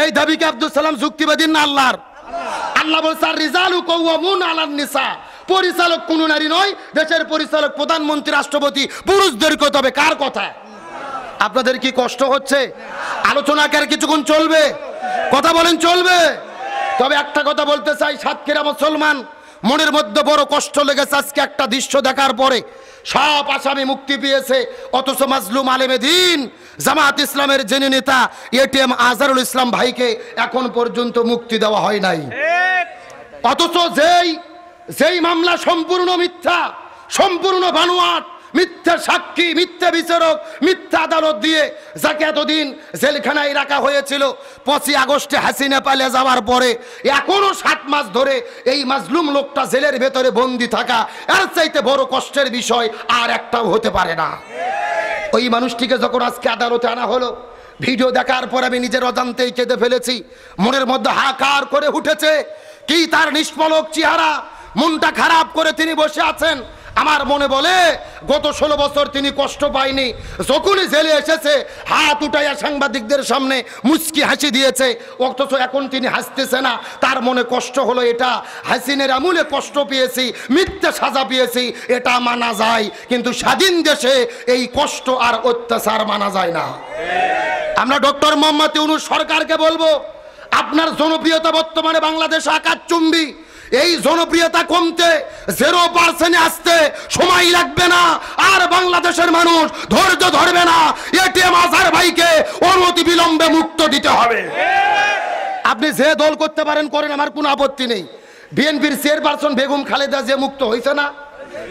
এই দাবিকে আব্দুল সালাম যুক্তিবাদী না আল্লাহর? আল্লাহ বলছে রিজালু কাওয়ামুন আলান নিসা, পরিচালক কোন নারী নয়, দেশের পরিচালক প্রধানমন্ত্রী রাষ্ট্রপতি পুরুষদেরকে তবে কার কথা? আপনাদের কি কষ্ট হচ্ছে? আলোচনা কার কিছুক্ষণ চলবে? কথা বলেন চলবে? তবে একটা কথা বলতে চাই, সাতক্ষীরা মুসলমান মনের মধ্যে বড় কষ্ট লেগেছে আজকে একটা দৃশ্য দেখার পরে। সব আসামি মুক্তি পেয়েছে, অথচ মাজলুম আলেমে দ্বীন জামাত ইসলামের যিনি নেতা এটিএম আজহারুল ইসলাম ভাইকে এখন পর্যন্ত মুক্তি দেওয়া হয় নাই। অথচ যেই মামলা সম্পূর্ণ মিথ্যা, সম্পূর্ণ বানোয়াট, মিথ্যা সাক্ষী, মিথ্যা বিচারক, মিথ্যা আদালত দিয়ে যাকে এতদিন জেলখানায় রাখা হয়েছিল, 25 আগস্টে হাসিনা পালিয়ে যাওয়ার পরে এখনো 7 মাস ধরে এই মাজলুম লোকটা জেলের ভেতরে বন্দি থাকা, এর চাইতে বড় কষ্টের বিষয় আর একটাও হতে পারে না। ওই মানুষটিকে যখন আজকে আদালতে আনা হলো, ভিডিও দেখার পর আমি নিজের অজান্তেই কেঁদে ফেলেছি। মনের মধ্যে হাহাকার করে উঠেছে। কি তার নিষ্পলক চেহারা, মনটা খারাপ করে তিনি বসে আছেন। আমার মনে বলে গত 16 বছর তিনি কষ্ট পায়নি। যখনই জেলে এসেছে হাত উঠাইয়া সাংবাদিকদের সামনে মুচকি হাসি দিয়েছে, অথচ এখন তিনি হাসতেছে না। তার মনে কষ্ট হলো, এটা হাসিনের আমলে কষ্ট পেয়েছি, মিথ্যে সাজা পেয়েছি, এটা মানা যায়, কিন্তু স্বাধীন দেশে এই কষ্ট আর অত্যাচার মানা যায় না। আমরা ডক্টর মোহাম্মদ ইউনূস সরকারকে বলবো, আপনার জনপ্রিয়তা বর্তমানে বাংলাদেশে আকাশচুম্বী। এই জনপ্রিয়তা কমতে 0% আসতে সময় লাগবে না, আর বাংলাদেশের মানুষ ধৈর্য ধরবে না। এটিএম আজহার ভাইকে অনতি বিলম্বে মুক্ত দিতে হবে। আপনি যে দল করতে পারেন করেন, আমার কোনো আপত্তি নেই। বিএনপির চেয়ারপারসন বেগম খালেদা জিয়া মুক্ত হয়েছে না?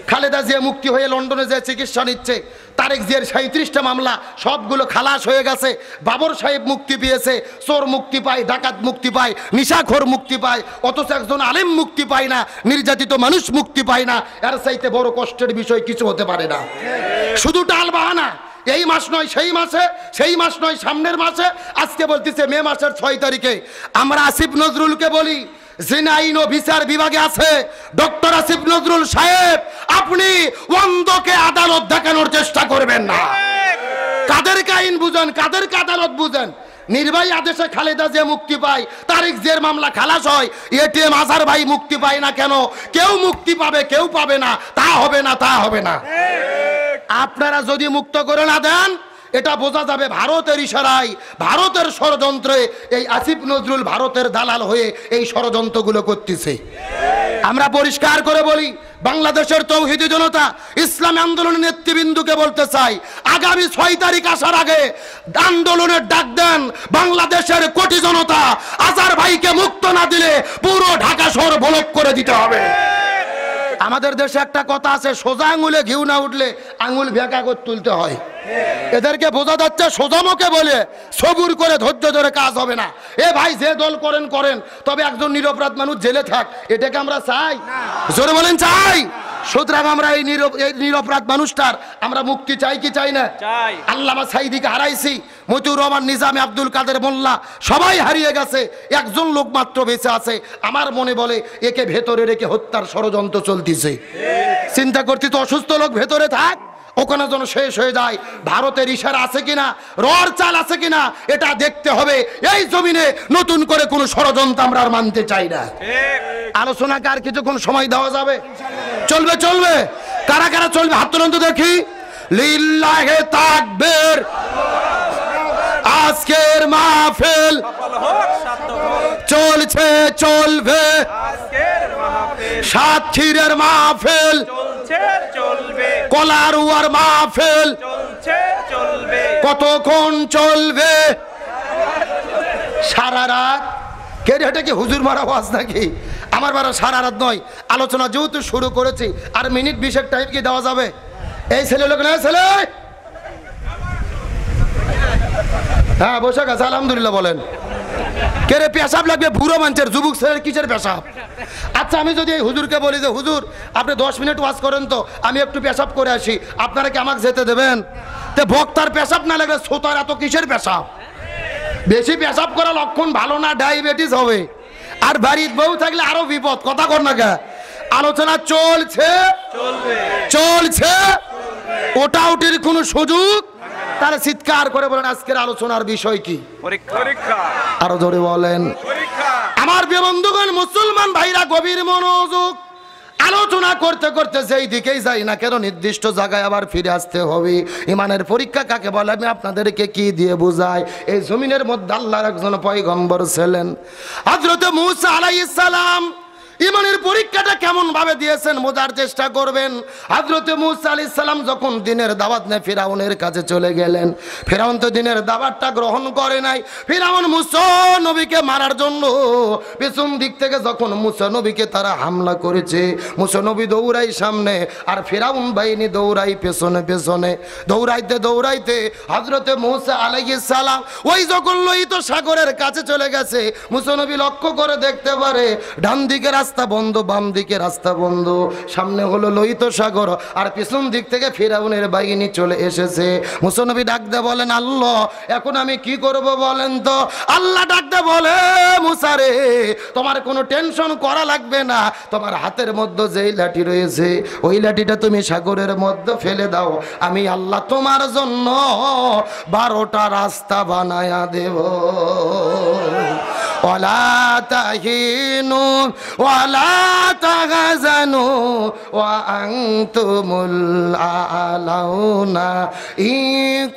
খালেদা জিয়া মুক্তি হয়ে লন্ডনে যে চিকিৎসা নিচ্ছে। তারেক জিয়ার 37টা মামলা সবগুলো খালাস হয়ে গেছে। বাবর সাহেব মুক্তি পেয়েছে, চোর মুক্তি পায়, ডাকাত মুক্তি পায়, নিশাখোর মুক্তি পায়, অথচ একজন আলেম মুক্তি পায় না, নির্যাতিত মানুষ মুক্তি পায় না। এর চাইতে বড় কষ্টের বিষয় কিছু হতে পারে না। শুধু টাল বাহানা, এই মাস নয় সেই মাসে, সেই মাস নয় সামনের মাসে। আজকে বলতেছে মে মাসের 6 তারিখে। আমরা আসিফ নজরুলকে বলি, যিনি আইন ও বিচার বিভাগে আছে, ডক্টর আসিফ নজরুল সাহেব, আপনি অন্ধকে আদালত দেখানোর চেষ্টা করবেন না। কাদেরকে আইন বুঝেন, কাদেরকে আদালত বুঝেন? নির্বাহী আদেশে খালেদা জিয়া মুক্তি পায়, তারেক জিয়ার মামলা খালাস হয়, এটিএম আজহার ভাই মুক্তি পায় না কেন? কেউ মুক্তি পাবে, কেউ পাবে না, তা হবে না, তা হবে না। আপনারা যদি মুক্ত করে না দেন, এটা বোঝা যাবে ভারতের ইশারায়, ভারতের ষড়যন্ত্রে এই আসিফ নজরুল ভারতের দালাল হয়ে এই ষড়যন্ত্রগুলো করতেছে। আমরা পরিষ্কার করে বলি, বাংলাদেশের তৌহিদি জনতা, ইসলামী আন্দোলনের নেতৃবৃন্দকে বলতে চাই, আগামী 6 তারিখ আসার আগে আন্দোলনের ডাক দেন। বাংলাদেশের কোটি জনতা আজহার ভাইকে মুক্ত না দিলে পুরো ঢাকা শহর ব্লক করে দিতে হবে। আমাদের দেশে একটা কথা আছে, সোজা আঙুলে ঘিউ না উঠলে আঙুল ভেঁকা করে তুলতে হয়। এদেরকে বোঝা যাচ্ছে সোজামুখে বলে সবুর করে ধৈর্য ধরে কাজ হবে না। এ ভাই যে দল করেন করেন, তবে একজন নিরপরাধ মানুষ জেলে থাক, এটাকে আমরা চাই? জোরে বলেন চাই? সুতরাং আমরা এই নিরপরাধ মানুষটার আমরা মুক্তি চাই কি চাই না? আল্লামা সাঈদীকে হারাইছি, মতিউর রহমান নিজামী, আব্দুল কাদের মোল্লা সবাই হারিয়ে গেছে, একজন লোক মাত্র বেঁচে আছে। আমার মনে বলে একে ভেতরে রেখে হত্যার ষড়যন্ত্র চলতেছে। চিন্তা করতে তো অসুস্থ লোক ভেতরে থাক, ওখানে যেন শেষ হয়ে যায়। ভারতের ইশারা আছে কিনা, রর চাল আছে কিনা, এটা দেখতে হবে। এই জমিনে নতুন করে কোনো ষড়যন্ত্র আমরা আর মানতে চাই না। আলোচনাকে আর কিছুক্ষণ সময় দেওয়া যাবে? চলবে চলবে? কারা কারা চলবে হাত তুলুন তো দেখি। লিল্লাহে তাকবীর। আজকের মাহফিল চলছে চলবে, সাতক্ষীরার মাহফিল চলবে, কলারুয়ার মাহফিল চলবে, কতক্ষণ চলবে? সারা রাত। কে রে, এটা কি হুজুর মারা ওয়াজ নাকি? আমার বারা সারা রাত নয়। আলোচনা যেহেতু শুরু করেছি, আর মিনিট 20 টাইম কি দেওয়া যাবে? এই ছেলে লোক না, ছেলে হ্যাঁ বসে গেছে, আলহামদুলিল্লাহ বলেন। কে রে, পেশাব লাগবে? বুড়ো মানুষের, যুবক ছেলের কিসের পেশাব? আচ্ছা, আমি যদি এই হুজুরকে বলি যে হুজুর আপনি 10 মিনিট ওয়াজ করেন তো, আমি একটু পেশাব করে আসি, আপনারা কি আমাকে যেতে দেবেন? তে বক্তার পেশাব না লাগলে শ্রোতার এত কিসের পেশাব? বেশি পেশাব করা লক্ষণ ভালো না, ডায়াবেটিস হবে। আর বাড়ির বউ থাকলে আরো বিপদ। কথা কর না কে? আলোচনা চলছে চলছে, ওটা উঠির কোনো সুযোগ তাহলে চিৎকার করে বলেন আজকের আলোচনার বিষয় কি? পরীক্ষা। আরো জোরে বলেন। আমার প্রিয় বন্ধুগণ, মুসলমান ভাইরা গভীর মনোযোগ। আলোচনা করতে করতে যেই দিকেই যাই না কেন নির্দিষ্ট জায়গায় আবার ফিরে আসতে হবে। ইমানের পরীক্ষা কাকে বলে আমি আপনাদেরকে কি দিয়ে বুঝাই। এই জমিনের মধ্যে আল্লাহর একজন পয়গম্বর ছিলেন হযরত মূসা আলাইহিস সালাম। ইমানের পরীক্ষাটা কেমন ভাবে দিয়েছেন বোঝার চেষ্টা করবেন। হযরত মূসা আলাইহিস সালাম যখন দিনের দাওয়াত নিয়ে ফিরাউনের কাছে চলে গেলেন, ফিরাউন তো দিনের দাওয়াতটা গ্রহণ করে নাই। ফিরাউন মূসা নবীকে মারার জন্য পেছন দিক থেকে যখন মূসা নবীকে তারা হামলা করেছে, মূসা নবী দৌড়াই সামনে আর ফিরাউন বাহিনী দৌড়াই পেছনে পেছনে। দৌড়াইতে দৌড়াইতে হযরত মূসা আলাইহিস সালাম ওই যখন লোহিত সাগরের কাছে চলে গেছে, মূসা নবী লক্ষ্য করে দেখতে পারে ডান দিকে রাস্তা বন্ধ, বাম দিকে রাস্তা বন্ধ, সামনে হলো লোহিত সাগর আর পিছন দিক থেকে ফিরাউনের বাহিনী চলে এসেছে। মূসা নবী ডাক দিয়ে বলেন আল্লাহ এখন আমি কি করব বলেন তো। আল্লাহ ডাক দিয়ে বলে মূসা রে তোমার কোনো টেনশন করা লাগবে না, তোমার হাতের মধ্যে যেই লাঠি রয়েছে ওই লাঠিটা তুমি সাগরের মধ্যে ফেলে দাও, আমি আল্লাহ তোমার জন্য 12টা রাস্তা বানায়া দেব। ওয়ালা তাহিনু ওয়ালা তাহজানু ওয়া আনতুমুল আ'লাউনা ইন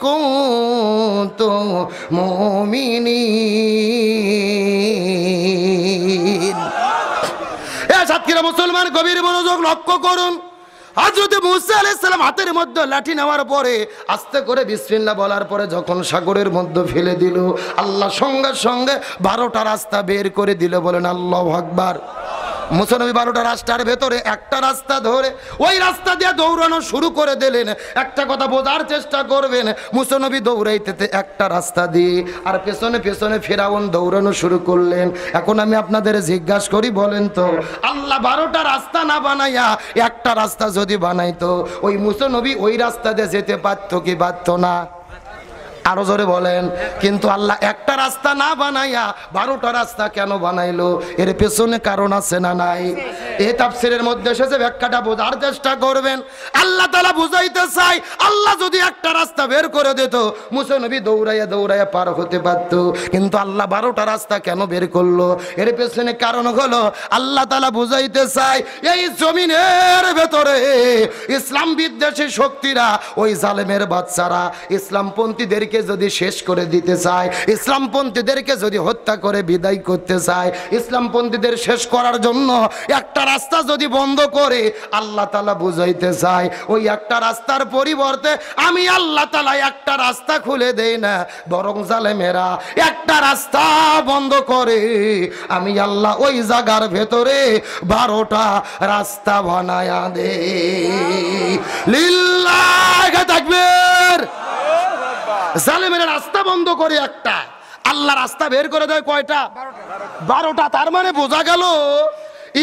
কুনতুম মুমিনিন। এ সাতক্ষীরা মুসলমান গভীর মনোযোগ লক্ষ্য করুন। হযরত মূসা আলাইহিস সালাম হাতের মধ্যে লাঠি নেওয়ার পরে আস্তে করে বিসমিল্লাহ বলার পরে যখন সাগরের মধ্যে ফেলে দিল, আল্লাহ সঙ্গে সঙ্গে 12টা রাস্তা বের করে দিল। বলেন আল্লাহু আকবার। মূসা নবী 12টা রাস্তার ভেতরে একটা রাস্তা ধরে ওই রাস্তা দিয়ে দৌড়ানো শুরু করে দিলেন। একটা কথা বোঝার চেষ্টা করবেন, মূসা নবী দৌড়াইতে একটা রাস্তা দিয়ে আর পেছনে পেছনে ফিরাউন দৌড়ানো শুরু করলেন। এখন আমি আপনাদের জিজ্ঞাসা করি বলেন তো আল্লাহ 12টা রাস্তা না বানাইয়া একটা রাস্তা যদি বানাইতো ওই মূসা নবী ওই রাস্তা দিয়ে যেতে পারতো কি পারতো না? আরো জোরে বলেন। কিন্তু আল্লাহ একটা রাস্তা না বানাইয়া 12টা রাস্তা কেন বানাইলো? এর পেছনে কারণ আছে না নাই? এই তাফসীরের মধ্যে এসেছে, ব্যাখ্যাটা বোঝার চেষ্টা করবেন। আল্লাহ তাআলা বুঝাইতে চাই আল্লাহ যদি একটা রাস্তা বের করে দিত মূসা নবী দৌড়াইয়া দৌড়াইয়া পার হতে পারত। কিন্তু আল্লাহ 12টা রাস্তা কেন বের করলো? এর পেছনে কারণ হলো আল্লাহ তাআলা বুঝাইতে চাই এই জমিনের ভেতরে ইসলাম বিদ্বেষী শক্তিরা, ওই জালেমের বাচ্চারা ইসলামপন্থীদেরকে যদি শেষ করে দিতে চায়, ইসলামপন্থীদেরকে যদি হত্যা করে বিদায় করতে চায়, ইসলামপন্থীদের শেষ করার জন্য একটা রাস্তা যদি বন্ধ করে আল্লাহ তাআলা বুঝাইতে চায় ওই একটা রাস্তার পরিবর্তে আমি আল্লাহ তাআলা একটা রাস্তা খুলে দেই না, বরং জালেমেরা একটা রাস্তা বন্ধ করে আমি আল্লাহ ওই জায়গার ভেতরে 12টা রাস্তা বানায়া দেই। লিল্লাহি তাকবীর। জালেমের রাস্তা বন্ধ করে একটা, আল্লাহ রাস্তা বের করে দেয় কয়টা? 12টা। তার মানে বোঝা গেল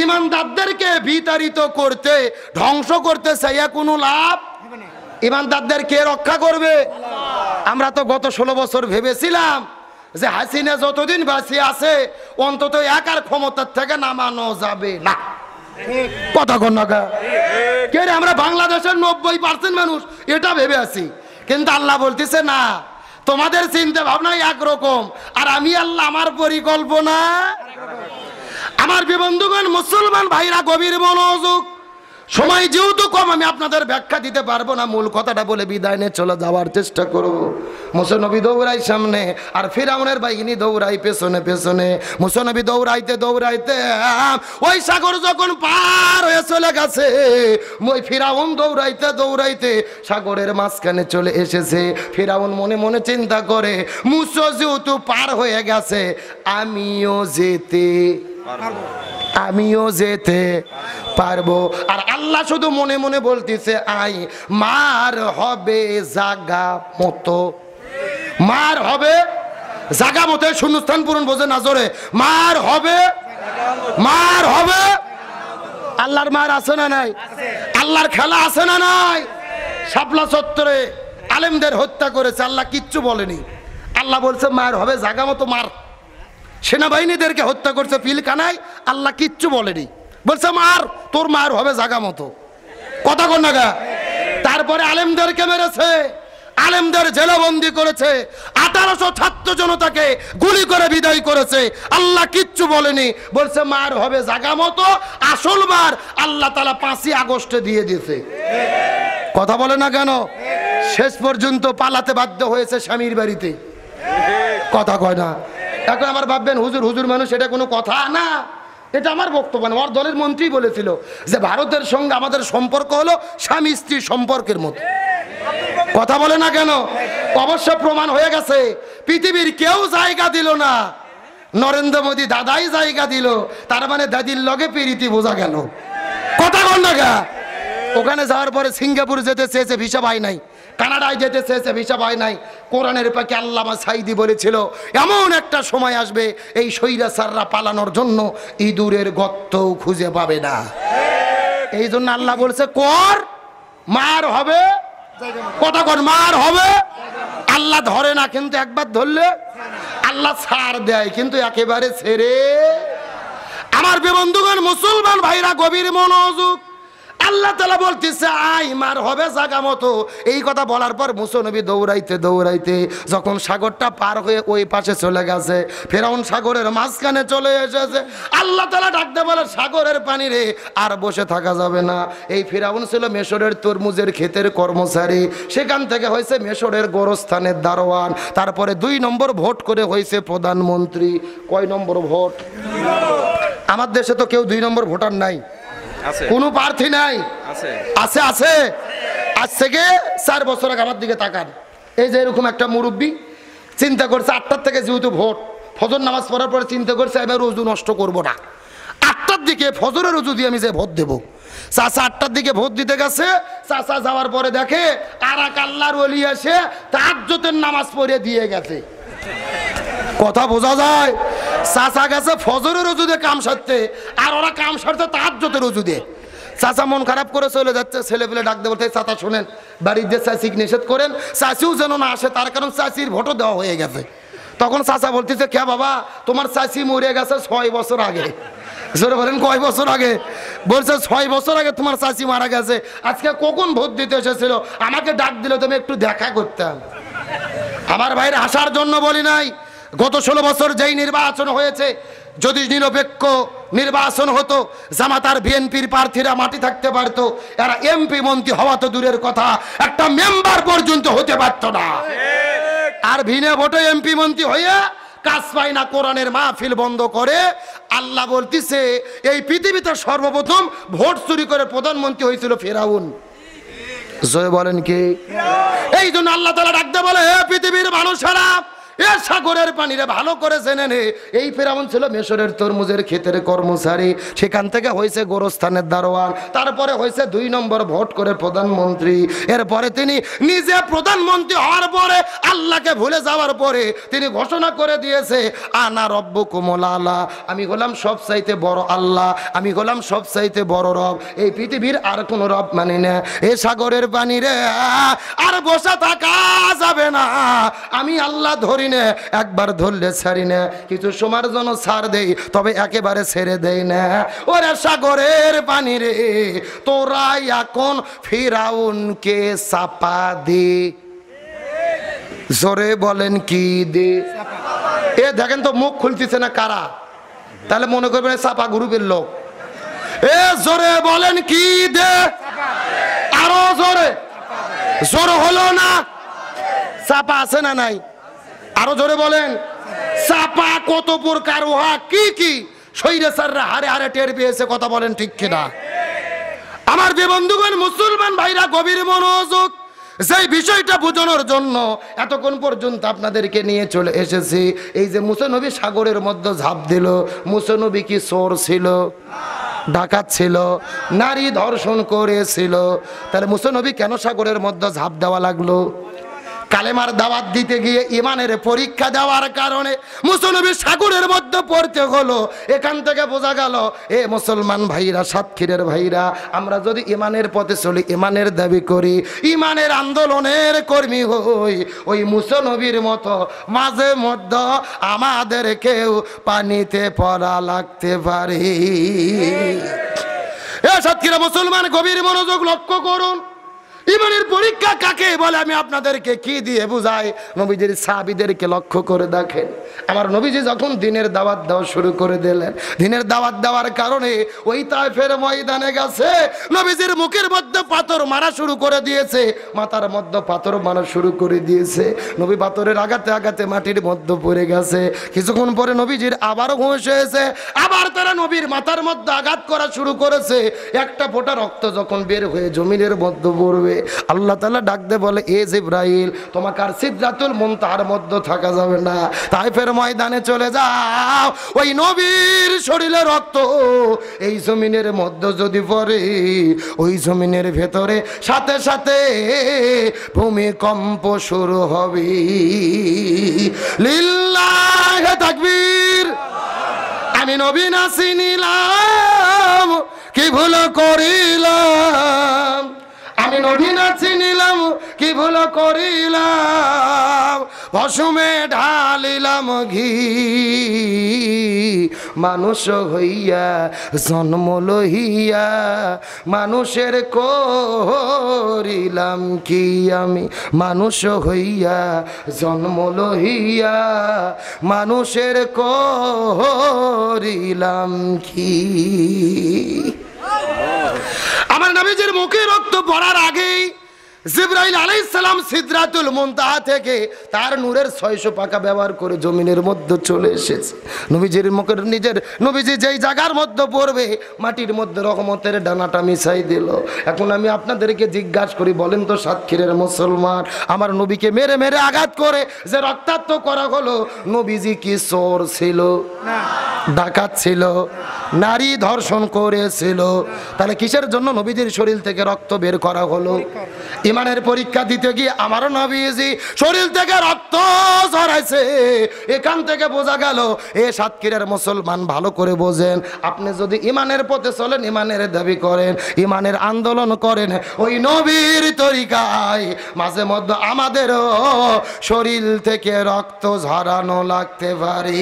ইমানদারদেরকে বিতাড়িত করতে, ধ্বংস করতে চাইয়া কোনো লাভ। ইমানদারদের কে রক্ষা করবে? আমরা তো গত 16 বছর ভেবেছিলাম যে হাসিনা যতদিন বাঁচিয়ে আছে অন্তত একার ক্ষমতার থেকে নামানো যাবে না। কথা কন না কে রে? আমরা বাংলাদেশের 90% মানুষ এটা ভেবে আছি, কিন্তু আল্লাহ বলতেছে না, তোমাদের চিন্তা ভাবনা একরকম আর আমি আল্লাহ আমার পরিকল্পনা। আমার বন্ধুগণ মুসলমান ভাইরা গভীর মনোযোগ। সময় যেহেতু কম আমি আপনাদের ব্যাখ্যা দিতে পারবো না, মূল কথাটা বলে বিদায় নিয়ে চলে যাওয়ার চেষ্টা করব। মূসা নবী দৌড়াই সামনে আর ফিরাউনের বাহিনী দৌড়াই পেছনে পেছনে। মূসা নবী দৌড়াইতে দৌড়াইতে ওই সাগর যখন পার হয়ে চলে গেছে, ওই ফিরাউন দৌড়াইতে দৌড়াইতে সাগরের মাঝখানে চলে এসেছে। ফিরাউন মনে মনে চিন্তা করে মূসা যেহেতু পার হয়ে গেছে আমিও যেতে পারবো। আর আল্লাহ শুধু মনে মনে বলতেছে আই মার হবে জাগা মতো, মার হবে জাগা মতো। শূন্যস্থান পূরণ বোঝে না জোরে, মার হবে, মার হবে। আল্লাহর মার আছে না নাই? আল্লাহর খেলা আছে না নাই? শাপলা চত্বরে আলেমদের হত্যা করেছে, আল্লাহ কিচ্ছু বলেনি। আল্লাহ বলছে মার হবে জাগা মতো মার। সেনাবাহিনীদেরকে হত্যা করছে পিলখানায়, আল্লাহ কিচ্ছু বলেনি, বলছে মার, তোর মার হবে জাগা মতো। কথা কন না গা? তারপরে আলেমদেরকে মেরেছে, আলেমদের জেলবন্দি করেছে, 1800 ছাত্র জনতাকে গুলি করে বিদায় করেছে। আল্লাহ কিচ্ছু বলেনি, বলছে মার হবে জাগা মতো। আসল মার আল্লাহ তাআলা 5ই আগস্টে দিয়ে দিয়েছে। কথা বলে না কেন? শেষ পর্যন্ত পালাতে বাধ্য হয়েছে স্বামীর বাড়িতে। কথা কয় না। এখন আমার ভাববেন হুজুর হুজুর মানুষ, এটা কোনো কথা না। এটা আমার বক্তব্য না, আমার দলের মন্ত্রী বলেছিল যে ভারতের সঙ্গে আমাদের সম্পর্ক হলো স্বামী স্ত্রী সম্পর্কের মতো। কথা বলে না কেন? অবশ্য প্রমাণ হয়ে গেছে, পৃথিবীর কেউ জায়গা দিল না, নরেন্দ্র মোদী দাদাই জায়গা দিল। তার মানে দাদির লগে প্রীতি বোঝা গেল। কথা বল না গা। ওখানে যাওয়ার পরে সিঙ্গাপুর যেতে চেয়েছে, ভিসা পাই নাই। কানাডায় যেতে চেয়েছে, ভিসা পায় নাই। কোরআনের পাকে আল্লামা সাইদি বলেছিল এমন একটা সময় আসবে এই স্বৈরাচাররা পালানোর জন্য ইঁদুরের গর্তও খুঁজে পাবে না। এই জন্য আল্লাহ বলছে কর, মার হবে। কথা কর, মার হবে। আল্লাহ ধরে না, কিন্তু একবার ধরলে আল্লাহ ছাড় দেয়, কিন্তু একেবারে ছেড়ে। আমার বন্ধুগণ, মুসলমান ভাইরা গভীর মনোযোগ। আল্লাহ তাআলা বলতেছে আই মার হবে জাগা মতো। এই কথা বলার পর মুসা নবী দৌড়াইতে দৌড়াইতে যখন সাগরটা পার হয়ে ওই পাশে চলে গেছে, ফেরাউন সাগরের মাঝখানে চলে এসেছে। আল্লাহ তাআলা ডাকতে বলে সাগরের পানি রে, আর বসে থাকা যাবে না। এই ফেরাউন ছিল মিশরের তরমুজের ক্ষেতের কর্মচারী, সেখান থেকে হয়েছে মিশরের গোরস্থানের দারোয়ান, তারপরে 2 নম্বর ভোট করে হয়েছে প্রধানমন্ত্রী। কয় নম্বর ভোট? আমার দেশে তো কেউ 2 নম্বর ভোটার নাই, কোন প্রার্থী নাই। আছে আছে। আজ থেকে 4 বছর আগে আমার দিকে তাকান। এই যে এরকম একটা মুরব্বী চিন্তা করছে 8টার থেকে যেহেতু ভোট, ফজর নামাজ পড়ার পরে চিন্তা করছে এবার রোজু নষ্ট করব না, 8টার দিকে ফজরের রোজু দিয়ে আমি যে ভোট দেবো। চাচা 8টার দিকে ভোট দিতে গেছে। চাচা যাওয়ার পরে দেখে আর এক আল্লাহর ওলি এসে তাহাজ্জুদের নামাজ পড়ে দিয়ে গেছে। কথা বোঝা যায়? চাচা গেছে ফজরের রোজু দিয়ে কাম সারতে, আর ওরা কাম সারতে তাহাজ্জুদের রোজু দিয়ে। চাচা মন খারাপ করে চলে যাচ্ছে। ছেলে পেলে ডাকতে বলতে, চাচা শোনেন, বাড়ির দিয়ে চাচিকে নিষেধ করেন, চাচিও যেন না আসে, তার কারণ চাচির ভোটও দেওয়া হয়ে গেছে। তখন চাচা বলতেছে কে বাবা, তোমার চাচি মরে গেছে 6 বছর আগে। জোরে বলেন কয় বছর আগে? বলছে 6 বছর আগে তোমার চাচি মারা গেছে। আজকে কখন ভোট দিতে এসেছিল, আমাকে ডাক দিলে তুমি একটু দেখা করতাম। আমার ভাইয়ের আসার জন্য বলি নাই। গত 16 বছর যেই নির্বাচন হয়েছে, যদি নিরপেক্ষ নির্বাচন হতো, জামাত আর বিএনপির প্রার্থীরা মাটি থাকতে পারতো, এরা এমপি মন্ত্রী হওয়া তো দূরের কথা, একটা মেম্বার পর্যন্ত হতে পারতো না। আর বিনা ভোটে এমপি মন্ত্রী হইয়া কাজ পায় না, কোরআনের মাহফিল বন্ধ করে। আল্লাহ বলতেছে এই পৃথিবীতে সর্বপ্রথম ভোট চুরি করে প্রধানমন্ত্রী হয়েছিল ফেরাউন। জয় বলেন কি? এই জন্য আল্লাহ তাআলা ডাকতে বলে হে পৃথিবীর মানুষেরা, এ সাগরের পানিরে ভালো করে জেনে নে, এই ফেরাউন ছিল মিশরের তরমুজের ক্ষেতের কর্মচারী, সেখান থেকে হয়েছে গোরস্থানের দারোয়ান, তারপরে হয়েছে 2 নম্বর ভোট করে প্রধানমন্ত্রী। এরপরে তিনি নিজে প্রধানমন্ত্রী হওয়ার পরে আল্লাহকে ভুলে যাওয়ার পরে তিনি ঘোষণা করে দিয়েছে আনা রব্বুকুমুল আলা, আমি হলাম সবচাইতে বড় আল্লাহ, আমি হলাম সবচাইতে বড় রব, এই পৃথিবীর আর কোনো রব মানি না। এই সাগরের পানিরে আর বসে থাকা যাবে না, আমি আল্লাহ ধরি না, একবার ধরলে ছাড়ি না, কিছু সময়ের জন্য ছাড় দেই, তবে একেবারে ছেড়ে দেই না। ওরে সাগরের পানি রে, তোরা এখন ফিরাউনকে চাপা দে। জোরে বলেন কি দে? এ দেখেন তো মুখ খুলতেছে না কারা, তাহলে মনে করবেন চাপা গ্রুপের লোক। এ জোরে বলেন কি দে? আরো জোরে। জোর হলো না? চাপা আছে না নাই? আরো জোরে বলেন। চাপা কত প্রকার, উহা কি কি স্বৈরাচাররা হারে হারে টের পেয়েছে। কথা বলেন ঠিক কিনা? আমার বন্ধুগণ, মুসলমান ভাইরা গভীর মনোযোগ। সেই বিষয়টা বোঝানোর জন্য এতক্ষণ পর্যন্ত আপনাদেরকে নিয়ে চলে এসেছি। এই যে মুসা নবী সাগরের মধ্যে ঝাঁপ দিল, মুসা নবী কি চোর ছিল? ডাকাত ছিল? নারী ধর্ষণ করেছিল? তাহলে মুসা নবী কেন সাগরের মধ্যে ঝাঁপ দেওয়া লাগলো? কালেমার দাওয়াত দিতে গিয়ে ইমানের পরীক্ষা দেওয়ার কারণে মুসা নবী সাগরের মধ্যে পড়তে হলো। এখান থেকে বোঝা গেল এ মুসলমান ভাইরা, সাতক্ষীরের ভাইরা, আমরা যদি ইমানের পথে চলি, ইমানের দাবি করি, ইমানের আন্দোলনের কর্মী হই, ওই মুসা নবীর মতো মাঝে মধ্যে আমাদেরকেও পানিতে পড়া লাগতে পারে। এ সাতক্ষীরা মুসলমান, গভীর মনোযোগ লক্ষ্য করুন। ইমানের পরীক্ষা কাকে বলে আমি আপনাদেরকে কি দিয়ে বুঝাই? নবীজির সাহাবীদেরকে লক্ষ্য করে দেখেন। আমার নবীজি যখন দিনের দাওয়াত দেওয়া শুরু করে দিলেন, দিনের দাওয়াত দেওয়ার কারণে ওই তায়েফের ময়দানে গেছে নবীজির মুখের মধ্যে পাথর মারা শুরু করে দিয়েছে, মাথার মধ্যে পাথর মারা শুরু করে দিয়েছে। নবী পাথরের আঘাতে আঘাতে মাটির মধ্যে পড়ে গেছে। কিছুক্ষণ পরে নবীজির আবারও হুঁশ হয়েছে, আবার তারা নবীর মাথার মধ্যে আঘাত করা শুরু করেছে। একটা ফোঁটা রক্ত যখন বের হয়ে জমিনের মধ্যে পড়বে, আল্লাহ তাআলা ডাক দিয়ে বলে, এ জিবরাইল, তোমাকে আর সিদরাতুল মুনতাহার মধ্যে থাকা যাবে না, তায়েফের ময়দানে চলে যাও। ওই নবীর শরীরে রক্ত এই জমিনের মধ্যে যদি পড়ে, ওই জমিনের ভেতরে সাথে সাথে ভূমিকম্প শুরু হবে। লিল্লাহি তাকবীর। আমি নবী না চিনিলাম, কি ভুল করিলাম, আমি নবী না চিনিলাম, কি ভুল করিলাম, ভস্মে ঢালিলাম ঘি, মানুষ হইয়া জন্ম লইয়া মানুষের করিলাম কি, আমি মানুষ হইয়া জন্ম লইয়া মানুষের করিলাম কি। আমার নবীজির মুখে রক্ত পড়ার আগেই জিবরাইল আলাইহিস সালাম সিদরাতুল মুনতাহা থেকে তার নূরের 600 পাকা ব্যবহার করে জমিনের মধ্যে চলে এসেছে। নবীজির মুখের নিজের নবীজি যেই জায়গার মধ্যে পড়বে মাটির মধ্যে রহমতের ডানাটা মিশাই দিল। এখন আমি আপনাদেরকে জিজ্ঞাসা করি, বলেন তো সাতক্ষীরের মুসলমান, আমার নবীকে মেরে মেরে আঘাত করে যে রক্তাক্ত করা হলো, নবীজি কি চোর ছিল? না। ডাকাত ছিল? নারী ধর্ষণ করেছিল? তাহলে কিসের জন্য নবীজির শরীর থেকে রক্ত বের করা হলো? ইমানের পরীক্ষা দিতে গিয়ে আমার নবীজি শরীর থেকে রক্ত ঝরাইছে। এখান থেকে বোঝা গেল, এ সাতক্ষীরের মুসলমান ভালো করে বোঝেন, আপনি যদি ইমানের পথে চলেন, ইমানের দাবি করেন, ইমানের আন্দোলন করেন ওই নবীর তরিকায়, মাঝে মধ্যে আমাদেরও শরীর থেকে রক্ত ঝরানো লাগতে পারে।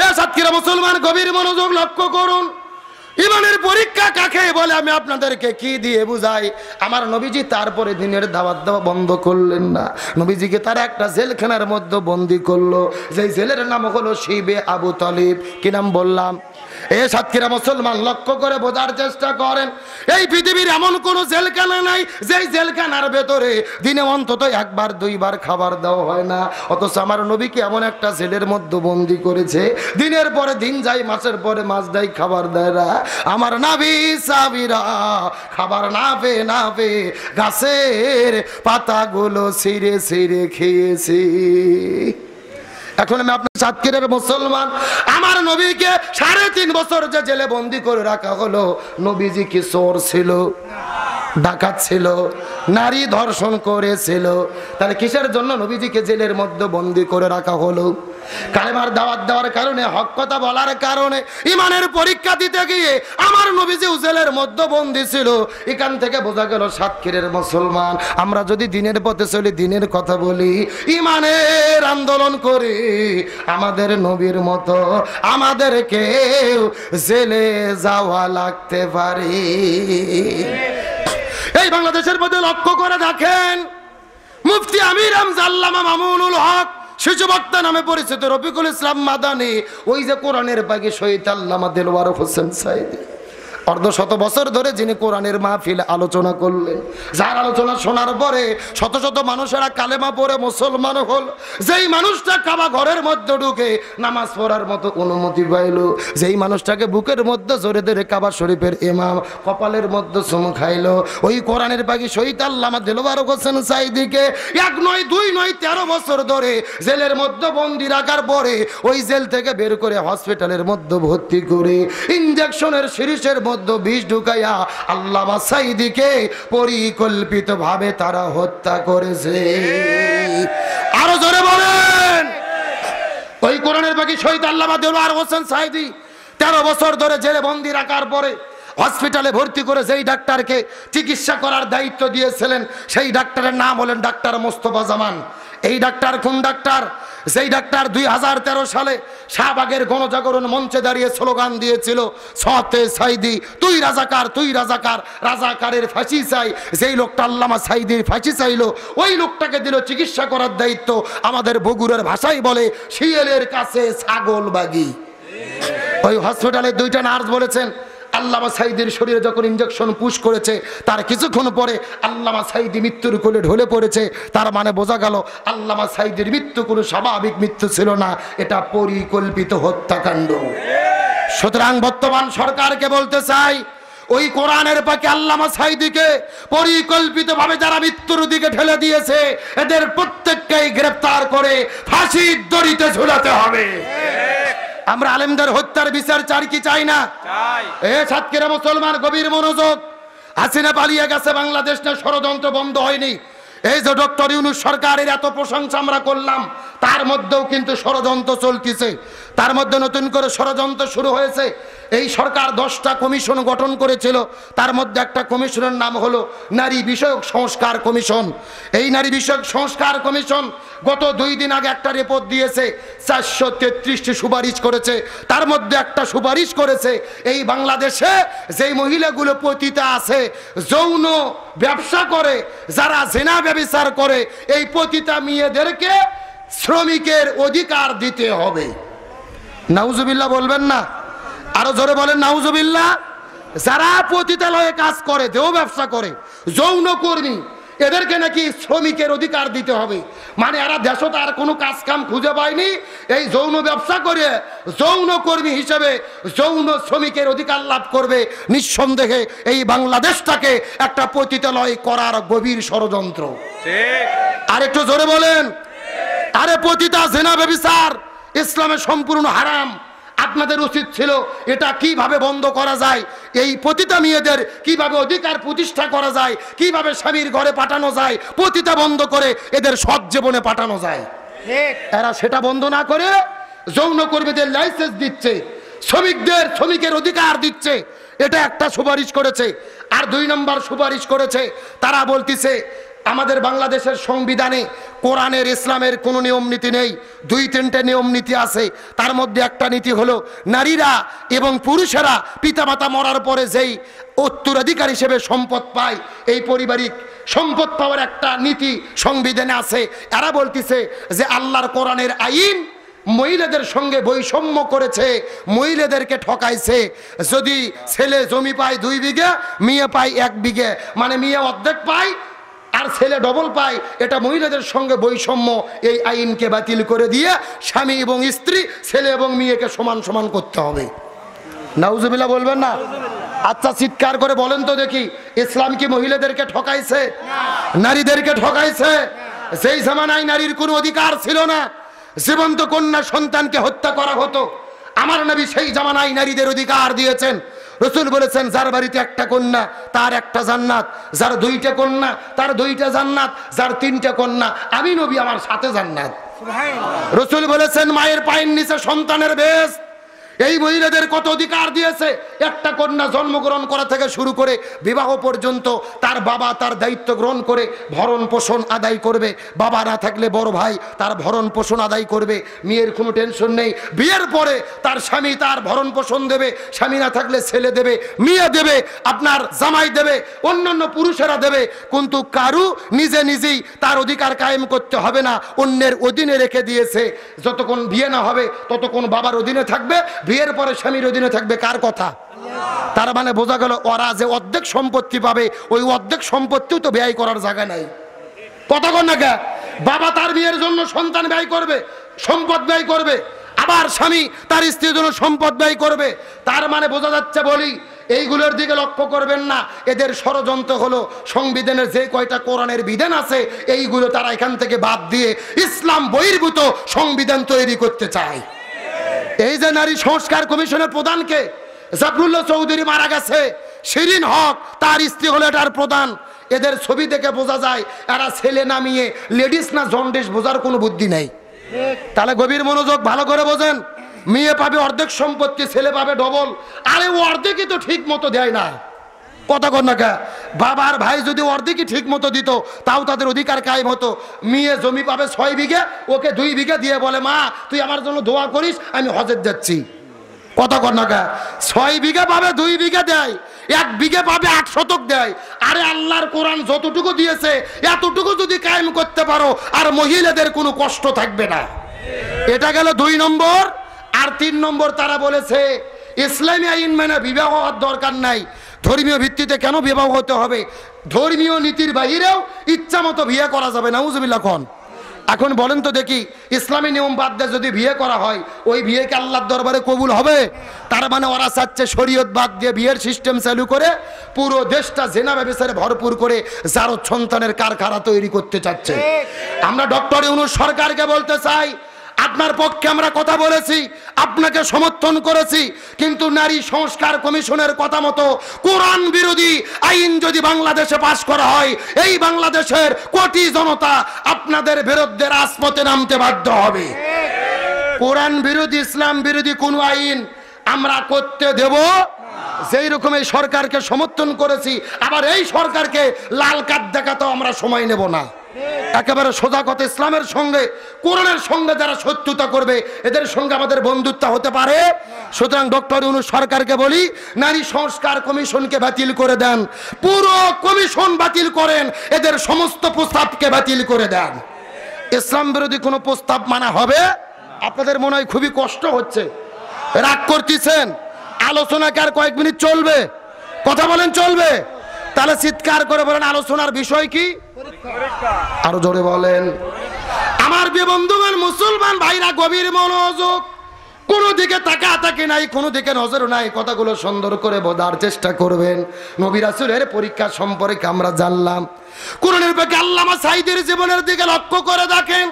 এ সাতক্ষীরা মুসলমান গভীর মনোযোগ লক্ষ্য করুন। ইমানের পরীক্ষা কাকে বলে আমি আপনাদেরকে কি দিয়ে বুঝাই? আমার নবীজি তারপরে দিনের দাওয়াত দেওয়া বন্ধ করলেন না। নবীজিকে তারা একটা জেলখানার মধ্যে বন্দি করলো, যেই জেলের নাম হলো শিবে আবু তালিব। কি নাম বললাম? এ সাতক্ষীরা মুসলমান লক্ষ্য করে বোঝার চেষ্টা করেন, এই পৃথিবীর এমন কোন জেলখানা নাই যেই জেলখানার ভেতরে দিনে অন্তত একবার দুইবার খাবার দেওয়া হয় না। অথচ আমার নবীকে এমন একটা জেলের মধ্যে বন্দি করেছে, দিনের পরে দিন যায়, মাসের পরে মাস যায়, খাবার দেয় না। আমার নবী সাহাবীরা খাবার না পেয়ে গাছের পাতাগুলো ছিঁড়ে ছিঁড়ে খেয়েছে। এখন আমি আপনার সাতক্ষীরের মুসলমান, আমার নবীকে 3.5 বছর যে জেলে বন্দি করে রাখা হলো, নবীজি কি চোর ছিল? ডাকাত ছিল? নারী ধর্ষণ করেছিল? তাহলে কিসের জন্য নবীজিকে জেলের মধ্যে বন্দি করে রাখা হলো? কালেমার দাওয়াত দেওয়ার কারণে, হক কথা বলার কারণে, ইমানের পরীক্ষা দিতে গিয়ে আমার নবীজি জেলের মধ্যে বন্দি ছিল। এখান থেকে বোঝা গেল সাতক্ষীরের মুসলমান, আমরা যদি দিনের পথে চলি, দিনের কথা বলি, ইমানের আন্দোলন করি, আমাদের নবীর মতো আমাদেরকে জেলে যাওয়া লাগতে পারে। এই বাংলাদেশের মধ্যে লক্ষ্য করে দেখেন, মুফতি আমির হামজা আল্লামা মামুনুল হক শিশু বক্তা নামে পরিচিত রফিকুল ইসলাম মাদানী, ওই যে কোরআনের বাগী শহীদ আল্লামা দেলওয়ার হোসেন সাইদি, 150 বছর ধরে যিনি কোরআনের মাহফিল আলোচনা করলেন, যার আলোচনা শোনার পরে শত শত মানুষেরা কালেমা পড়ে মুসলমান হল। যেই মানুষটা কাবা ঘরের মধ্যে ঢুকে নামাজ পড়ার মতো অনুমতি পাইল, যেই মানুষটাকে বুকের মধ্যে জোরে ধরে কাবা শরীফের ইমাম কপালের মধ্যে চুমু খাইল, ওই কোরআনের বাগী শহীদ আল্লামা দেলওয়ার হোসেন সাইদিকে 1 নয় 2 নয় 13 বছর ধরে জেলের মধ্যে বন্দি রাখার পরে ওই জেল থেকে বের করে হসপিটালের মধ্যে ভর্তি করে ইনজেকশনের সিরিজের মধ্যে বিষ ঢুকাইয়া আল্লামা সাইদিকে পরিকল্পিত ভাবে তারা হত্যা করেছে। আরো জোরে বলেন। ওই কোরআনের বাগী শহীদ আল্লামা দেলওয়ার হোসেন সাইদি 13 বছর ধরে জেলে বন্দি রাখার পরে হসপিটালে ভর্তি করে যেই ডাক্তারকে চিকিৎসা করার দায়িত্ব দিয়েছিলেন, সেই ডাক্তারের নাম হলেন ডাক্তার মোস্তফা জামান। এই ডাক্তার কোন ডাক্তার? যেই ডাক্তার 2013 সালে শাহবাগের গণজাগরণ মঞ্চে দাঁড়িয়ে স্লোগান দিয়েছিল, সতে সাইদি তুই রাজাকার, তুই রাজাকার, রাজাকারের ফাঁসি চাই, যেই লোকটা আল্লামা সাইদির ফাঁসি চাইলো, ওই লোকটাকে দিল চিকিৎসা করার দায়িত্ব। আমাদের বগুড়ার ভাষায় বলে শিয়ালের কাছে ছাগল বাগি। ওই হসপিটালে 2টা নার্স বলেছেন, আল্লামা সাইদির শরীরে যখন ইনজেকশন পুশ করেছে তার কিছুক্ষণ পরে আল্লামা সাইদি মৃত্যুর কোলে ঢলে পড়েছে। তার মানে বোঝা গেল আল্লামা সাইদির মৃত্যু কোনো স্বাভাবিক মৃত্যু ছিল না, এটা পরিকল্পিত হত্যাকাণ্ড। সুতরাং বর্তমান সরকারকে বলতে চাই, ওই কোরআনের পাকে আল্লামা সাইদিকে পরিকল্পিতভাবে যারা মৃত্যুর দিকে ঠেলে দিয়েছে, এদের প্রত্যেককেই গ্রেফতার করে ফাঁসির দড়িতে ঝুলাতে হবে। আমরা আলেমদের হত্যার বিচার চাই কি চাই না? এ সাতক্ষীরা মুসলমান গভীর মনোযোগ। হাসিনা পালিয়ে গেছে, বাংলাদেশ না ষড়যন্ত্র বন্ধ হয়নি। এই যে ডক্টর ইউনূস সরকারের এত প্রশংসা আমরা করলাম, তার মধ্যেও কিন্তু ষড়যন্ত্র চলতেছে। তার মধ্যে নতুন করে ষড়যন্ত্র শুরু হয়েছে। এই সরকার 10টা কমিশন গঠন করেছিল, তার মধ্যে একটা কমিশনের নাম হলো নারী বিষয়ক সংস্কার কমিশন। এই নারী বিষয়ক সংস্কার কমিশন গত 2 দিন আগে একটা রিপোর্ট দিয়েছে, 433টি সুপারিশ করেছে। তার মধ্যে একটা সুপারিশ করেছে, এই বাংলাদেশে যেই মহিলাগুলো পতিতা আছে, যৌন ব্যবসা করে, যারা জিনা ব্যভিচার করে, এই পতিতা মেয়েদেরকে শ্রমিকের অধিকার দিতে হবে। নাউজুবিল্লাহ বলবেন না? আরো জোরে বলেন নাউজুবিল্লাহ। যারা পতিতালয়ে কাজ করে, দেহ ব্যবসা করে, যৌন কর্মী, এদেরকে নাকি শ্রমিকের অধিকার দিতে হবে। মানে এরা দেশত আর কোনো কাজ কাম খুঁজে পায়নি, এই যৌন ব্যবসা করে যৌন কর্মী হিসেবে যৌন শ্রমিকের অধিকার লাভ করবে। নিঃসন্দেহে এই বাংলাদেশটাকে একটা পতিতালয় করার গভীর ষড়যন্ত্র। আর একটু জোরে বলেন। আরে পতিতা, জিনা, ব্যভিচার ইসলামে সম্পূর্ণ হারাম। আপনাদের উচিত ছিল এটা কিভাবে বন্ধ করা যায়, এই পতিতা মেয়েদের কিভাবে অধিকার প্রতিষ্ঠা করা যায়, কিভাবে স্বামীর ঘরে পাঠানো যায়, পতিতা বন্ধ করে এদের সৎ জীবনে পাঠানো যায়। এরা সেটা বন্ধ না করে যৌন কর্মীদের লাইসেন্স দিচ্ছে, শ্রমিকের অধিকার দিচ্ছে। এটা একটা সুপারিশ করেছে। আর 2 নম্বর সুপারিশ করেছে, তারা বলতেছে আমাদের বাংলাদেশের সংবিধানে কোরআনের ইসলামের কোনো নিয়ম নীতি নেই, 2-3টে নিয়ম নীতি আছে। তার মধ্যে একটা নীতি হলো নারীরা এবং পুরুষেরা পিতামাতা মরার পরে যেই উত্তরাধিকার হিসেবে সম্পদ পায়, এই পারিবারিক সম্পদ পাওয়ার একটা নীতি সংবিধানে আছে। এরা বলতেছে যে আল্লাহর কোরআনের আইন মহিলাদের সঙ্গে বৈষম্য করেছে, মহিলাদেরকে ঠকাইছে। যদি ছেলে জমি পায় 2 বিঘা, মেয়ে পায় 1 বিঘা, মানে মেয়ে অর্ধেক পায় আর ছেলে ডবল পায়, এটা মহিলাদের সঙ্গে বৈষম্য। এই আইনকে বাতিল করে দিয়ে স্বামী এবং স্ত্রী, ছেলে এবং মেয়েকে সমান সমান করতে হবে। নাউজুবিল্লাহ বলবেন না? আচ্ছা চিৎকার করে বলেন তো দেখি, ইসলাম কি মহিলাদেরকে ঠকাইছে? নারীদেরকে ঠকাইছে? সেই জামানায় নারীর কোনো অধিকার ছিল না, জীবন্ত কন্যা সন্তানকে হত্যা করা হতো। আমার নবী সেই জামানায় নারীদের অধিকার দিয়েছেন। রাসূল বলেছেন, যার বাড়িতে 1টা কন্যা তার 1টা জান্নাত, যার 2টা কন্যা তার 2টা জান্নাত, যার 3টা কন্যা আমি নবী আমার সাথে জান্নাত। রাসূল বলেছেন, মায়ের পায়ের নিচে সন্তানের বেশ। এই মহিলাদের কত অধিকার দিয়েছে। 1টা কন্যা জন্মগ্রহণ করা থেকে শুরু করে বিবাহ পর্যন্ত তার বাবা তার দায়িত্ব গ্রহণ করে ভরণ পোষণ আদায় করবে। বাবা না থাকলে বড় ভাই তার ভরণ পোষণ আদায় করবে, মেয়ের কোনো টেনশন নেই। বিয়ের পরে তার স্বামী তার ভরণ পোষণ দেবে, স্বামী না থাকলে ছেলে দেবে, মেয়ে দেবে, আপনার জামাই দেবে, অন্যান্য পুরুষেরা দেবে। কিন্তু কারু নিজেই তার অধিকার কায়েম করতে হবে না, অন্যের অধীনে রেখে দিয়েছে। যতক্ষণ বিয়ে না হবে ততক্ষণ বাবার অধীনে থাকবে, বিয়ের পরে স্বামীর অধীনে থাকবে। কার কথা? তার মানে বোঝা গেল ওরা যে অর্ধেক সম্পত্তি পাবে, ওই অর্ধেক সম্পত্তিও তো ব্যয় করার জায়গা নাই। কতক্ষণ না কে বাবা তার বিয়ের জন্য সন্তান ব্যয় করবে, সম্পদ ব্যয় করবে, আবার স্বামী তার স্ত্রীর জন্য সম্পদ ব্যয় করবে। তার মানে বোঝা যাচ্ছে, বলি এইগুলোর দিকে লক্ষ্য করবেন না। এদের ষড়যন্ত্র হলো সংবিধানের যে কয়টা কোরআনের বিধান আছে, এইগুলো তারা এখান থেকে বাদ দিয়ে ইসলাম বহির্ভূত সংবিধান তৈরি করতে চায়। এই যে নারী সংস্কার কমিশনের প্রধানকে জাফরুল্লাহ চৌধুরী মারা গেছে, শিরিন হক তার স্ত্রী হলো এটার প্রধান। এদের ছবি থেকে বোঝা যায় এরা ছেলে না মেয়ে, লেডিস না জন্ডিস বোঝার কোনো বুদ্ধি নেই। তাহলে গভীর মনোযোগ, ভালো করে বোঝেন। মেয়ে পাবে অর্ধেক সম্পত্তি, ছেলে পাবে ডবল। আরে ও অর্ধেকই তো ঠিক মতো দেয় না। কথা কর না কে? বাবার ভাই যদি অর্ধেকই ঠিক মতো দিত তাও তাদের অধিকার কায়েম হতো। মেয়ে জমি পাবে 6 বিঘে, ওকে 2 বিঘে দিয়ে বলে মা তুই আমার জন্য দোয়া করিস, আমি হজে যাচ্ছি। কথা কর না কে? 6 বিঘে পাবে 2 বিঘে দেয়, 1 বিঘে পাবে 8 শতক দেয়। আরে আল্লাহর কোরআন যতটুকু দিয়েছে এতটুকু যদি কায়েম করতে পারো আর মহিলাদের কোনো কষ্ট থাকবে না। এটা গেল 2 নম্বর। আর 3 নম্বর তারা বলেছে ইসলামী আইন মেনে বিবাহ হওয়ার দরকার নাই। ধর্মীয় ভিত্তিতে কেন বিবাহ হতে হবে? ধর্মীয় নীতির বাইরেও ইচ্ছা মতো বিয়ে করা যাবে। নাউজুবিল্লাহ কোন। এখন বলেন তো দেখি, ইসলামী নিয়ম বাদ দিয়ে যদি বিয়ে করা হয় ওই বিয়ে কি আল্লাহর দরবারে কবুল হবে? তার মানে ওরা চাচ্ছে শরীয়ত বাদ দিয়ে বিয়ের সিস্টেম চালু করে পুরো দেশটা জেনা ব্যবসায় ভরপুর করে জারদ সন্তানের কারখানা তৈরি করতে চাচ্ছে। আমরা ডক্টর ইউনূস সরকারকে বলতে চাই, আপনার পক্ষে আমরা কথা বলেছি, আপনাকে সমর্থন করেছি, কিন্তু নারী সংস্কার কমিশনের কথা মতো কোরআন বিরোধী আইন যদি বাংলাদেশে পাশ করা হয় এই বাংলাদেশের কোটি জনতা আপনাদের বিরুদ্ধে রাজপথে নামতে বাধ্য হবে। কোরআন বিরোধী ইসলাম বিরোধী কোন আইন আমরা করতে দেব। যেই রকম এই সরকারকে সমর্থন করেছি, আবার এই সরকারকে লাল কার্ড দেখাতেও আমরা সময় নেব না। একেবারে সোজা কথা, ইসলামের সঙ্গে কোরআনের সঙ্গে যারা শত্রুতা করবে এদের সঙ্গে আমাদের বন্ধুত্ব হতে পারে। সুতরাং ডক্টর ইউনূস সরকারকে বলি, নারী সংস্কার কমিশনকে বাতিল করে দেন, পুরো কমিশন বাতিল করেন, এদের সমস্ত প্রস্তাবকে বাতিল করে দেন। ইসলাম বিরোধী কোনো প্রস্তাব মানা হবে? আপনাদের মনে হয় খুবই কষ্ট হচ্ছে, রাগ করতেছেন। আলোচনা কি আর কয়েক মিনিট চলবে? কথা বলেন চলবে? তাহলে চিৎকার করে বলেন আলোচনার বিষয় কি? আরো জোরে বলেন। আমার বন্ধুগণ মুসলমান ভাইরা গভীর মনোযোগ, কোনো দিকে তাকাতাকি নাই, কোনো দিকে নজর নাই। কথাগুলো সুন্দর করে বোঝার চেষ্টা করবেন। নবী রাসূলের পরীক্ষা সম্পর্কে আমরা জানলাম। কোরআনের পক্ষে আল্লামা সাঈদীর জীবনের দিকে লক্ষ্য করে দেখেন,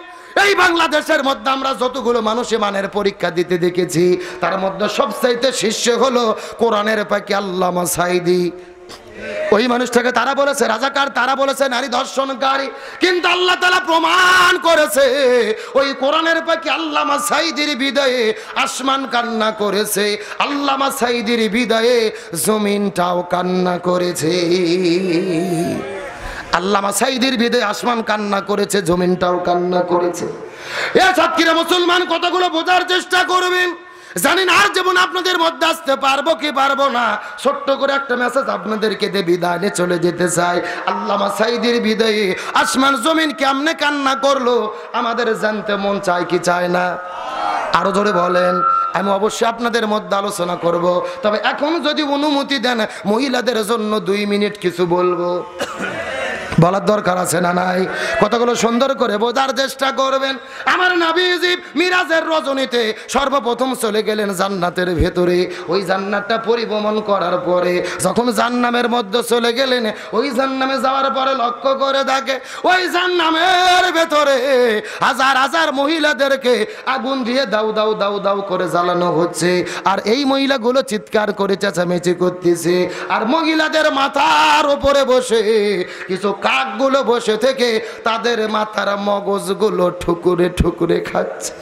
এই বাংলাদেশের মধ্যে আমরা যতগুলো মানুষে মানের পরীক্ষা দিতে দেখেছি তার মধ্যে সবচাইতে শীর্ষে হলো কোরআনের পক্ষে আল্লামা সাঈদী। ওই মানুষটাকে তারা বলেছে রাজাকার, তারা বলেছে নারী ধর্ষণকারী, কিন্তু আল্লাহ তাআলা প্রমাণ করেছে ওই কোরআনের পাখি আল্লামা সাঈদীর বিদায়ে আসমান কান্না করেছে, আল্লামা সাঈদীর বিদায়ে জমিনটাও কান্না করেছে। আল্লামা সাঈদীর বিদায়ে আসমান কান্না করেছে, জমিনটাও কান্না করেছে। এ সাতক্ষীরা মুসলমান, কথাগুলো বোঝার চেষ্টা করবেন। জানেন আর যেমন আপনাদের মধ্যে আসতে পারবো কি পারবো না, ছোট্ট করে একটা মেসেজ আপনাদেরকে দিয়ে বিদায় চলে যেতে চাই। আল্লামা সাঈদীর বিদায়ে আসমান জমিন কেমনে কান্না করলো আমাদের জানতে মন চায় কি চায় না? আরো জোরে বলেন। আমি অবশ্যই আপনাদের মধ্যে আলোচনা করব, তবে এখন যদি অনুমতি দেন মহিলাদের জন্য 2 মিনিট কিছু বলবো। বলার দরকার আছে না নাই? কথাগুলো সুন্দর করে বোঝার চেষ্টা করবেন। আমার নবীজি মিরাজের রজনীতে সর্বপ্রথম চলে গেলেন জান্নাতের ভেতরে। ওই জান্নাতটা পরিভ্রমণ করার পরে যখন জান্নামের মধ্যে চলে গেলেন, ওই জান্নামে যাওয়ার পরে লক্ষ্য করে দেখে ওই জান্নামের ভেতরে হাজার হাজার মহিলাদেরকে আগুন দিয়ে দাউ দাউ দাউ দাউ করে জ্বালানো হচ্ছে। আর এই মহিলাগুলো চিৎকার করে চেঁচামেচি করতেছে, আর মহিলাদের মাথার উপরে বসে কিছু কাকগুলো বসে থেকে তাদের মাথার মগজগুলো ঠুকুরে ঠুকুরে খাচ্ছে।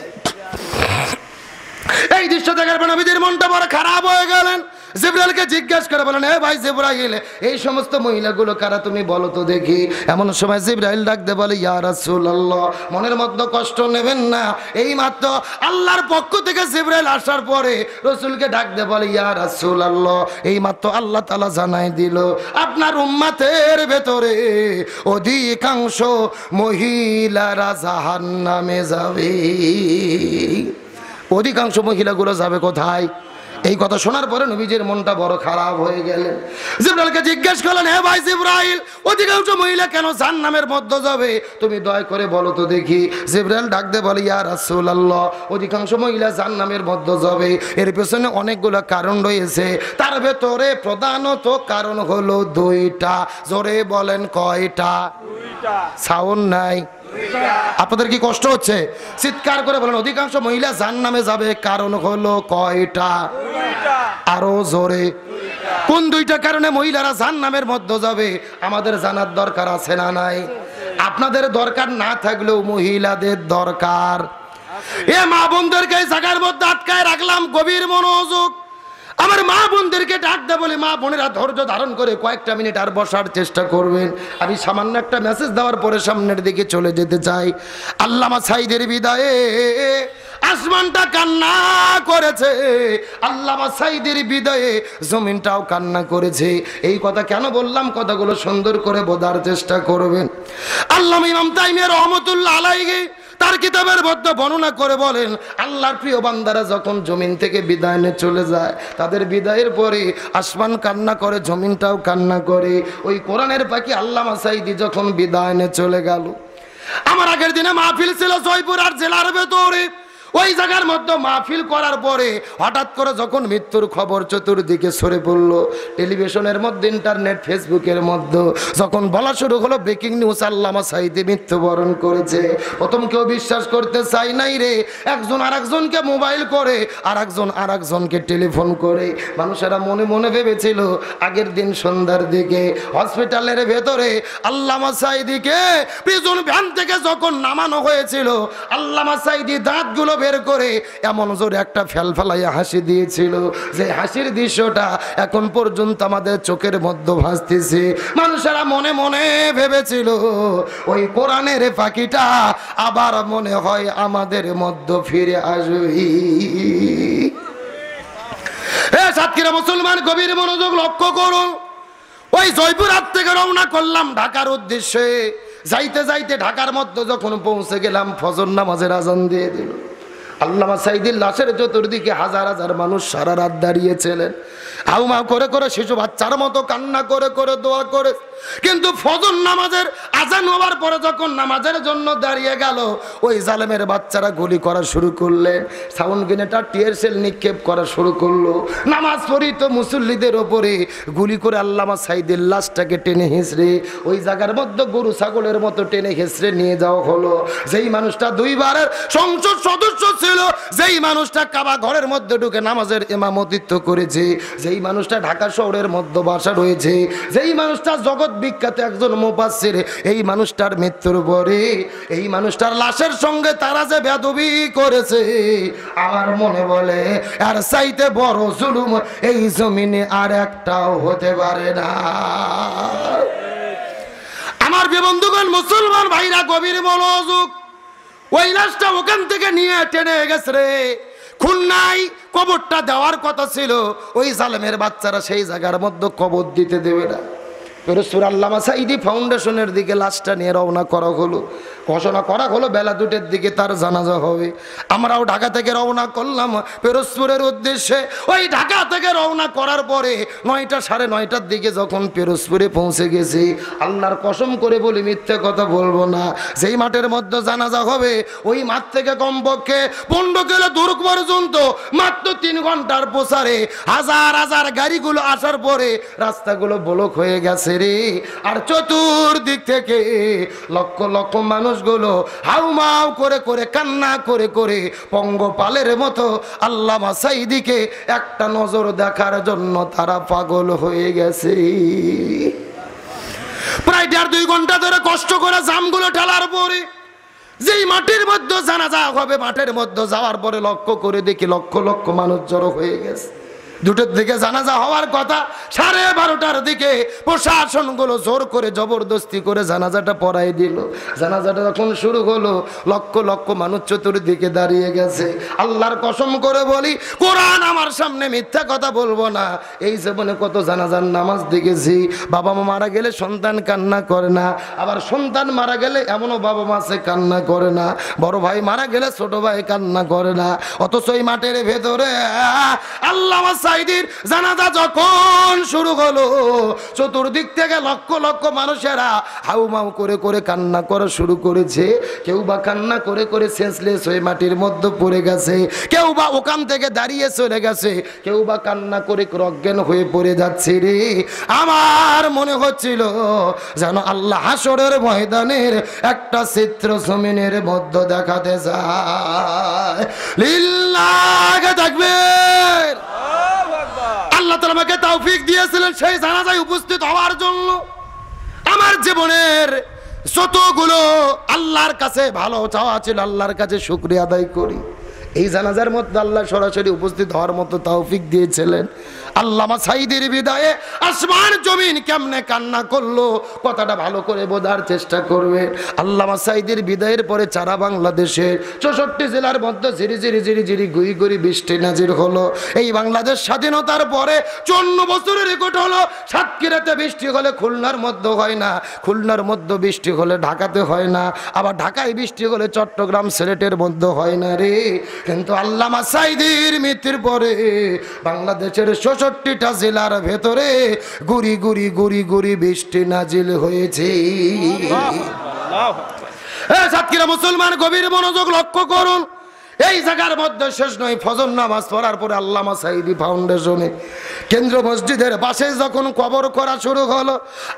এই দৃশ্য দেখার পর নবীদের মনটা বড় খারাপ হয়ে গেলেন। জিবরাইলকে জিজ্ঞাসা করে বলেন, হে ভাই জিবরাইল, এই সমস্ত মহিলাগুলো কারা তুমি বলো তো দেখি। এমন সময় জিবরাইল ডাকতে বলে, ইয়া রাসূলুল্লাহ, মনের মধ্যে কষ্ট নেবেন না। এই মাত্র আল্লাহর পক্ষ থেকে জিবরাইল আসার পরে রাসূলকে ডাকতে বলে, ইয়া রাসূলুল্লাহ, এই মাত্র আল্লাহ তাআলা জানাই দিল আপনার উম্মতের ভেতরে অধিকাংশ মহিলারা জাহান্নামে যাবে। অধিকাংশ মহিলাগুলো যাবে কোথায়? এই কথা শোনার পরে নবীজির মনটা বড় খারাপ হয়ে গেলেন। জিবরাইলকে জিজ্ঞেস করলেন, হে ভাই জিবরাইল, অধিকাংশ মহিলা কেন জাহান্নামের মধ্যে যাবে? তুমি দয়া করে বলো তো দেখি। জিবরাইল ডাক দিয়ে বলে, ইয়া রাসূলুল্লাহ, অধিকাংশ মহিলা জাহান্নামের মধ্যে যাবে এর পেছনে অনেকগুলো কারণ রয়েছে। তার ভেতরে প্রধানত কারণ হলো 2টা। জোরে বলেন কয়টা? 2টা। সাউন্ড নাই? আপনাদের কি কষ্ট হচ্ছে? চিৎকার করে বলেন অধিকাংশ মহিলা জাহান্নামে যাবে কারণ হলো কয়টা? আরো জোরে। কোন 2টা কারণে মহিলারা জাহান্নামের মধ্যে যাবে আমাদের জানার দরকার আছে না নাই? আপনাদের দরকার না থাকলেও মহিলাদের দরকার। এ মা বোনদেরকে এই জায়গার মধ্যে আটকায় রাখলাম, গভীর মনোযোগ। আমার মা বোনদেরকে ডাক দে বলি, মা বোনেরা ধৈর্য ধারণ করে কয়েকটা মিনিট আর বসার চেষ্টা করবেন। আমি সামান্য একটা মেসেজ দেওয়ার পরে সামনের দিকে চলে যেতে চাই। আল্লামা সাঈদীর বিদায়ে আসমানটা কান্না করেছে, আল্লামা সাঈদীর বিদায়ে জমিনটাও কান্না করেছে। এই কথা কেন বললাম, কথাগুলো সুন্দর করে বোঝার চেষ্টা করবেন। আল্লামা ইমাম তাইমিয়া রহমাতুল্লাহ আলাইহি তার কিতাবের মধ্যে বর্ণনা করে বলেন, আল্লাহর প্রিয় বান্দারা যখন জমিন থেকে বিদায় নিয়ে চলে যায়, তাদের বিদায়ের পরে আসমান কান্না করে, জমিনটাও কান্না করে। ওই কোরআনের পাখি আল্লামা সাঈদী যখন বিদায় নিয়ে চলে গেল, আমার আগের দিনে মাহফিল ছিল জয়পুর আর জেলার ভেতরে। ওই জায়গার মধ্যে মাহফিল করার পরে হঠাৎ করে যখন মৃত্যুর খবর চতুর্দিকে ছড়ে পড়লো, টেলিভিশনের মধ্যে, ইন্টারনেট, ফেসবুকের মধ্যে যখন বলা শুরু হলো ব্রেকিং নিউজ, আল্লামা সাঈদী মৃত্যুবরণ করেছে, প্রথম কেউ বিশ্বাস করতে চাই নাই রে। একজন আর একজনকে মোবাইল করে, আর একজন আর একজনকে টেলিফোন করে মানুষেরা মনে মনে ভেবেছিল আগের দিন সন্ধ্যার দিকে হসপিটালের ভেতরে আল্লামা সাঈদীকে প্রিজন ভ্যান থেকে যখন নামানো হয়েছিল, আল্লামা সাঈদী দাঁতগুলো বের করে এমন জোরে একটা ফেলফেলাইয়া হাসি দিয়েছিল, যে হাসির দৃশ্যটা এখন পর্যন্ত আমাদের চোখের মধ্যে ভাসতেছে। মানুষেরা মনে মনে ভেবেছিল ওই কোরআনের পাখিটা আবার মনে হয় আমাদের মধ্যে ফিরে আসবে। সাতক্ষীরা মুসলমান গভীর মনোযোগ লক্ষ্য করো। ওই জয়পুর হাট থেকে রওনা করলাম ঢাকার উদ্দেশ্যে। যাইতে যাইতে ঢাকার মধ্যে যখন পৌঁছে গেলাম, ফজর নামাজের আজান দিয়ে দিল। আল্লামা সাঈদীর লাশের চতুর্দিকে হাজার হাজার মানুষ সারা রাত দাঁড়িয়েছিলেন, হাউমাউ করে করে, শিশু বাচ্চার মতো কান্না করে করে দোয়া করে। কিন্তু ফজর নামাজের আজান হওয়ার পরে যখন নামাজের জন্য দাঁড়িয়ে গেল, ওই জালেমের বাচ্চারা গুলি করা শুরু করলেন, সাউন্ড গ্রেনেড, টিয়ার সেল নিক্ষেপ করা শুরু করলো। নামাজ পড়িত মুসল্লিদের ওপরে গুলি করে আল্লামা সাঈদীর লাশটাকে টেনে হেঁচড়ে ওই জায়গার মধ্যে গরু ছাগলের মতো টেনে হেঁচড়ে নিয়ে যাওয়া হলো। যেই মানুষটা দুইবারের সংসদ সদস্য ছিল, যেই মানুষটা কাবা ঘরের মধ্যে ঢুকে নামাজের ইমামতিত্ব করেছে, যেই মানুষটা ঢাকা শহরের মধ্যে বাসা রয়েছে, যেই মানুষটা জগৎ বিখ্যাত একজন মুফাসসির, এই মানুষটার মৃত্যুর পরে এই মানুষটার লাশের সঙ্গে তারা যে বেয়াদবি করেছে, আমার মনে বলে আর চাইতে বড় জুলুম এই জমিনে আর একটাও হতে পারে না। আমার বন্ধুগণ, মুসলমান ভাইরা গভীর মনোযোগ। ওই লাশটা ওখান থেকে নিয়ে টেনে গেছে রে খুলনায়। কবরটা দেওয়ার কথা ছিল, ওই জালেমের বাচ্চারা সেই জায়গার মধ্যে কবর দিতে দেবে না। পিরোজপুর আল্লামা সাঈদী ফাউন্ডেশনের দিকে লাশটা নিয়ে রওনা করা হলো। ঘোষণা করা হলো বেলা 2টার দিকে তার জানাজা হবে। আমরাও ঢাকা থেকে রওনা করলাম পিরোজপুরের উদ্দেশ্যে। ওই ঢাকা থেকে রওনা করার পরে 9টা, 9:30টার দিকে যখন পিরোজপুরে পৌঁছে গেছি, আল্লাহর কসম করে বলি, মিথ্যে কথা বলবো না, যেই মাঠের মধ্যে জানাজা হবে ওই মাঠ থেকে কমপক্ষে 15 কিলো দূর পর্যন্ত মাত্র 3 ঘন্টার প্রচারে হাজার হাজার গাড়িগুলো আসার পরে রাস্তাগুলো ব্লক হয়ে গেছে রে। আর চতুর্দিক থেকে লক্ষ লক্ষ মানুষগুলো হাউমাউ করে করে, কান্না করে করে পঙ্গপালের মতো আল্লামা সাঈদীকে একটা নজর দেখার জন্য তারা পাগল হয়ে গেছে। প্রায় 1.5-2 ঘন্টা ধরে কষ্ট করে জামগুলো ঠেলার পরে যেই মাঠের মধ্যে জানাজা হবে, মাঠের মধ্যে যাওয়ার পরে লক্ষ্য করে দেখি লক্ষ লক্ষ মানুষ জড়ো হয়ে গেছে। 2টার দিকে জানাজা হওয়ার কথা, 12:30টার দিকে প্রশাসনগুলো জোর করে জবরদস্তি করে জানাজাটা পড়াই দিল। জানাজাটা যখন শুরু হলো, লক্ষ লক্ষ মানুষ চতুর্দিকে দাঁড়িয়ে গেছে। আল্লাহর কসম করে বলি, কোরআন আমার সামনে মিথ্যা কথা বলবো না। এই জীবনে কত জানাজার নামাজ দেখেছি, বাবা মা মারা গেলে সন্তান কান্না করে না, আবার সন্তান মারা গেলে এমনও বাবা মা সে কান্না করে না, বড় ভাই মারা গেলে ছোট ভাই কান্না করে না। অথচ এই মাঠের ভেতরে আল্লামা সাঈদীর জানাজা যখন শুরু হলো, চতুর্দিক থেকে লক্ষ লক্ষ মানুষেরা হাউমাউ করে করে কান্না করা শুরু করেছে। কেউ বা কান্না করে করে সেন্সলেস হয়ে মাটির মধ্যে পড়ে গেছে, কেউ বা ওখান থেকে দাঁড়িয়ে চলে গেছে, কেউ বা কান্না করে অজ্ঞান হয়ে পড়ে যাচ্ছে রে। আমার মনে হচ্ছিল যেন আল্লাহ হাসরের ময়দানের একটা চিত্র জমিনের মধ্যে দেখাতে যায়। লিল্লাহ তাকবীর। আল্লাহ তাআলা আমাকে তৌফিক দিয়েছিলেন সেই জানাজায় উপস্থিত হওয়ার জন্য। আমার জীবনের যতগুলো আল্লাহর কাছে ভালো চাওয়া ছিল, আল্লাহর কাছে শুকরিয়া আদায় করি। এই জানাজার মধ্যে আল্লাহ সরাসরি উপস্থিত হওয়ার মতো তৌফিক দিয়েছিলেন। আল্লামা সাঈদীর বিদায়ে আসমান জমিন কেমনে কান্না করলো, কথাটা ভালো করে বোঝার চেষ্টা করবে। আল্লামা সাঈদীর বিদায়ের পরে সারা বাংলাদেশের 64 জেলার মধ্যে ঝিরি ঝিরি ঝিরি ঝিরি গুই গুই বৃষ্টি নাজির হলো। এই বাংলাদেশ স্বাধীনতার পরে 54 বছরের রেকর্ড হলো, সাতক্ষীরাতে বৃষ্টি হলে খুলনার মধ্যে হয় না, খুলনার মধ্যে বৃষ্টি হলে ঢাকাতে হয় না, আবার ঢাকায় বৃষ্টি হলে চট্টগ্রাম সিলেটের মধ্যে হয় না রে। কিন্তু আল্লামা সাঈদীর মৃত্যুর পরে বাংলাদেশের 64টা জেলার ভেতরে গুড়ি গুড়ি গুড়ি গুড়ি বৃষ্টি নাজিল হয়েছে। সাতক্ষীরা মুসলমান গভীর মনোযোগ লক্ষ্য করুন। এই জায়গার মধ্যে শেষ নয়, ফজর নামাজ পড়ার পরে আল্লামা সাঈদী ফাউন্ডেশনে কেন্দ্র মসজিদের পাশে যখন কবর করা শুরু হলো,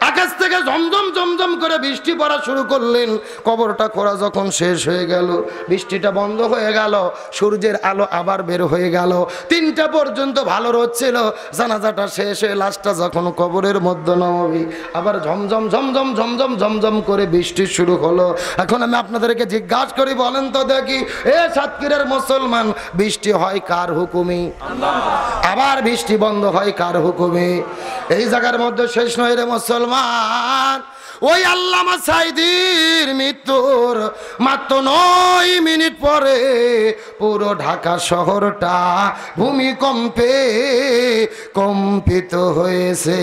আকাশ থেকে ঝমঝম ঝমঝম করে বৃষ্টি পড়া শুরু করলেন। কবরটা করা যখন শেষ হয়ে গেল, বৃষ্টিটা বন্ধ হয়ে গেল, সূর্যের আলো আবার বের হয়ে গেল। 3টা পর্যন্ত ভালো রোদ ছিল। জানাজাটা শেষ হয়ে লাশটা যখন কবরের মধ্যে নামাবি, আবার ঝমঝম ঝমঝম ঝমঝম ঝমঝম করে বৃষ্টি শুরু হলো। এখন আমি আপনাদেরকে জিজ্ঞাসা করি, বলেন তো দেখি, সাতক্ষীরার মুসলমান, বৃষ্টি হয় কার হুকুমে? আবার বৃষ্টি বন্ধ হয় কার হুকুমে? এই জায়গার মধ্যে শেষ নয় রে মুসলমান। ওই আল্লামা সাঈদীর মৃত্যুর মাত্র 9 মিনিট পরে পুরো ঢাকা শহরটা ভূমিকম্পে কম্পিত হয়েছে।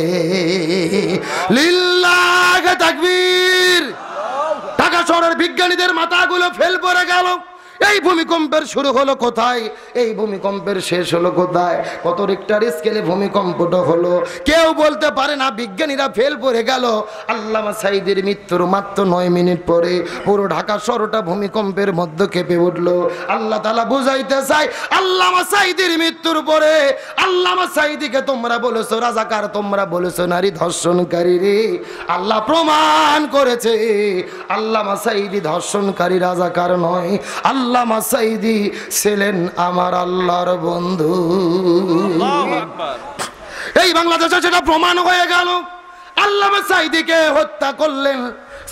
লিল্লাহ তাকবীর। ঢাকা শহরের বিজ্ঞানীদের মাথাগুলো ফেল পড়ে গেল। এই ভূমিকম্পের শুরু হলো কোথায়? এই ভূমিকম্পের শেষ হলো কোথায়? কত রিক্টার স্কেলে ভূমিকম্পটা হলো কেউ বলতে পারে না। বিজ্ঞানীরা ফেল পড়ে গেল। আল্লামা সাঈদীর মৃত্যুর মাত্র 9 মিনিট পরে পুরো ঢাকা শহরটা ভূমিকম্পের মধ্যে কেঁপে উঠলো। আল্লাহ তাআলা বুঝাইতে চাই, আল্লামা সাঈদীর মৃত্যুর পরে আল্লামা সাঈদীকে তোমরা বলেছো রাজাকার, তোমরা বলেছো নারী ধর্ষণকারী রে। আল্লাহ প্রমাণ করেছে আল্লামা সাঈদী ধর্ষণকারী রাজাকার নয়। আল্লামা সাঈদী ছিলেন আমার আল্লাহর বন্ধু। এই বাংলাদেশে সেটা প্রমাণ হয়ে গেল। আল্লামা সাঈদীকে হত্যা করলেন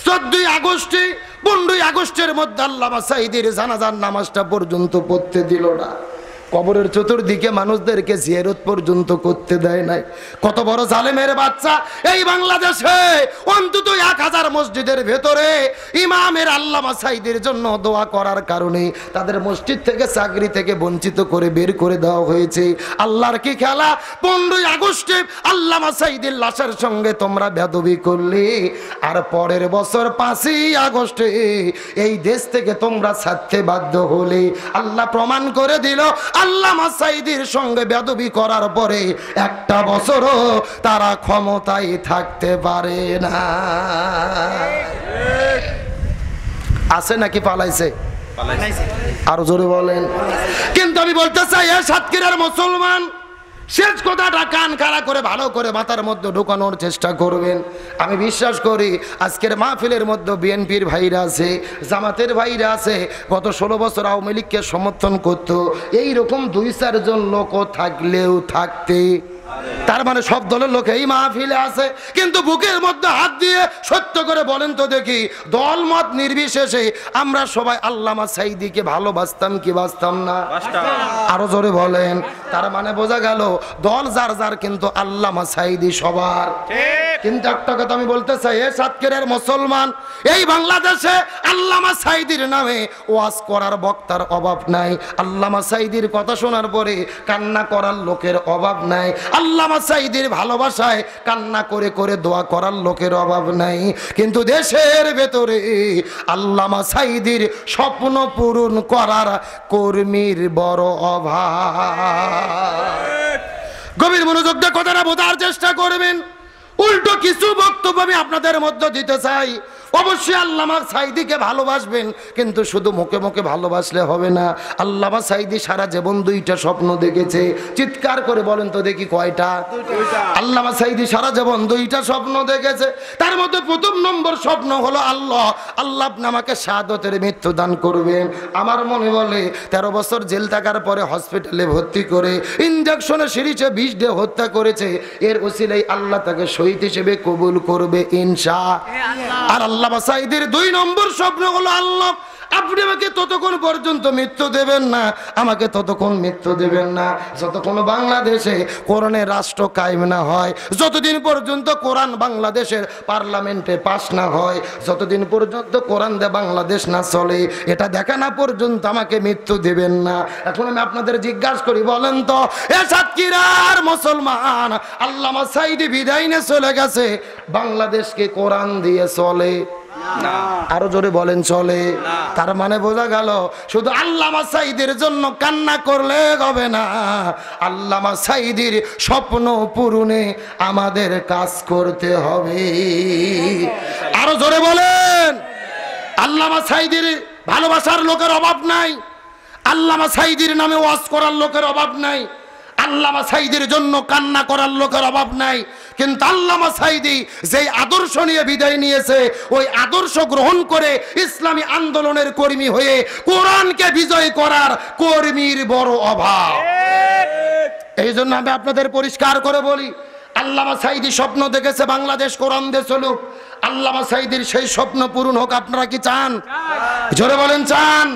14 আগস্টে। 15 আগস্টের মধ্যে আল্লামা সাঈদীর জানাজার নামাজটা পর্যন্ত পড়তে দিল না। কবরের চতুর্দিকে মানুষদেরকে জিয়ারত পর্যন্ত করতে দেয় নাই। কত বড় জালেমের বাচ্চা! এই বাংলাদেশে অন্তত 1000 মসজিদের ভেতরে ইমামের আল্লামা সাঈদীর জন্য দোয়া করার কারণে তাদের মসজিদ থেকে চাকরি থেকে বঞ্চিত করে বের করে দেওয়া হয়েছে। আল্লাহর কি খেলা! 15 আগস্টে আল্লামা সাঈদীর লাশের সঙ্গে তোমরা বেয়াদবি করলে, আর পরের বছর 5ই আগস্টে এই দেশ থেকে তোমরা ছাড়তে বাধ্য হলে। আল্লাহ প্রমাণ করে দিল আল্লামা সাঈদীর সঙ্গে বেয়াদবি করার পরে একটা বছরও তারা ক্ষমতায় থাকতে পারে না। আছে নাকি পালাইছে? আরো জোরে বলেন। কিন্তু আমি বলতে চাই, সাতক্ষীরার মুসলমান, শেষ কথাটা কান খাড়া করে ভালো করে মাথার মধ্যে ঢোকানোর চেষ্টা করবেন। আমি বিশ্বাস করি আজকের মাহফিলের মধ্যে বিএনপির ভাইরা আছে, জামাতের ভাইরা আছে, গত 16 বছর আওয়ামী লীগকে সমর্থন করতো। এইরকম 2-4 জন লোক থাকলেও থাকতে, তার মানে সব দলের লোক এই মাহফিলে আছে। কিন্তু বুকের মধ্যে হাত দিয়ে সত্য করে বলেন তো দেখি, দলমত নির্বিশেষে আমরা সবাই আল্লামা সাঈদীকে ভালোবাসতাম কি বাসতাম না? আরো জোরে বলেন। তার মানে বোঝা গেল দল যার যার, কিন্তু আল্লামা সাঈদী সবার। কিন্তু একটা কথা আমি বলতে চাই, সাতক্ষীরার মুসলমান, এই বাংলাদেশে আল্লামা সাঈদীর নামে ওয়াজ করার বক্তার অভাব নাই। আল্লামা সাঈদীর কথা শোনার পরে কান্না করার লোকের অভাব নাই। আল্লামা সাঈদীর ভালোবাসায় কান্না করে করে দোয়া করার লোকের অভাব নাই। কিন্তু দেশের ভেতরে আল্লামা সাঈদীর স্বপ্ন পূরণ করার কর্মীর বড় অভাব। গভীর মনোযোগ দিয়ে কথাটা বোঝার চেষ্টা করবেন। উল্টো কিছু বক্তব্য আমি আপনাদের মধ্যে দিতে চাই। অবশ্যই আল্লামা সাঈদীকে ভালোবাসবেন, কিন্তু শুধু মুখে মুখে ভালোবাসলে হবে না। আল্লামা সাঈদী সারা জীবন 2টা স্বপ্ন দেখেছে। চিৎকার করে বলেন তো দেখি কয়টা? আল্লামা সাঈদী সারা জীবন 2টা স্বপ্ন দেখেছে। তার মধ্যে প্রথম নম্বর স্বপ্ন হলো আল্লাহ আপনি আমাকে শাহাদাতের মৃত্যু দান করবেন। আমার মনে বলে 13 বছর জেল থাকার পরে হসপিটালে ভর্তি করে ইনজেকশনে সিরিজে বিষ দিয়ে হত্যা করেছে। এর ওসিলায় আল্লাহ তাকে শহীদ হিসেবে কবুল করবে ইনশাআল্লাহ। আর আল্লামা সাঈদীর 2 নম্বর স্বপ্ন হলো আল্লাহ আপনি আমাকে ততক্ষণ পর্যন্ত মৃত্যু দেবেন না, আমাকে ততক্ষণ মৃত্যু দেবেন না যতক্ষণ বাংলাদেশে কোরআনের রাষ্ট্র কায়েম না হয়, যতদিন পর্যন্ত কোরআন বাংলাদেশের পার্লামেন্টে পাস না হয়, যতদিন পর্যন্ত কোরআন দিয়ে বাংলাদেশ না চলে, এটা দেখা না পর্যন্ত আমাকে মৃত্যু দেবেন না। এখন আমি আপনাদের জিজ্ঞাসা করি, বলেন তো এ সাতক্ষীরার মুসলমান আল্লামা সাঈদী বিদায় নিয়ে চলে গেছে, বাংলাদেশকে কোরআন দিয়ে চলে? আরো জোরে বলেন, চলে? তার মানে বোঝা গেল শুধু আল্লামা সাঈদীর জন্য কান্না করলে হবে না, আল্লামা সাঈদীর স্বপ্ন পূরণে আমাদের কাজ করতে হবে। আরো জোরে বলেন। আল্লামা সাঈদীর ভালোবাসার লোকের অভাব নাই, আল্লামা সাঈদীর নামে ওয়াজ করার লোকের অভাব নাই, আল্লামা সাঈদীর জন্য কান্না করার লোকের অভাব নাই। কিন্তু আল্লামা সাঈদী যেই আদর্শ নিয়ে বিদায় নিয়েছে, ওই আদর্শ গ্রহণ করে ইসলামী আন্দোলনের কর্মী হয়ে কোরআনকে বিজয় করার কর্মীর বড় অভাব। এই জন্য আমি আপনাদের পরিষ্কার করে বলি, আল্লামা সাঈদী স্বপ্ন দেখেছে বাংলাদেশ কোরআন দিয়ে চলুক। আল্লামা সাঈদীর সেই স্বপ্ন পূরণ হোক। আপনারা কি চান? জোরে বলেন, চান?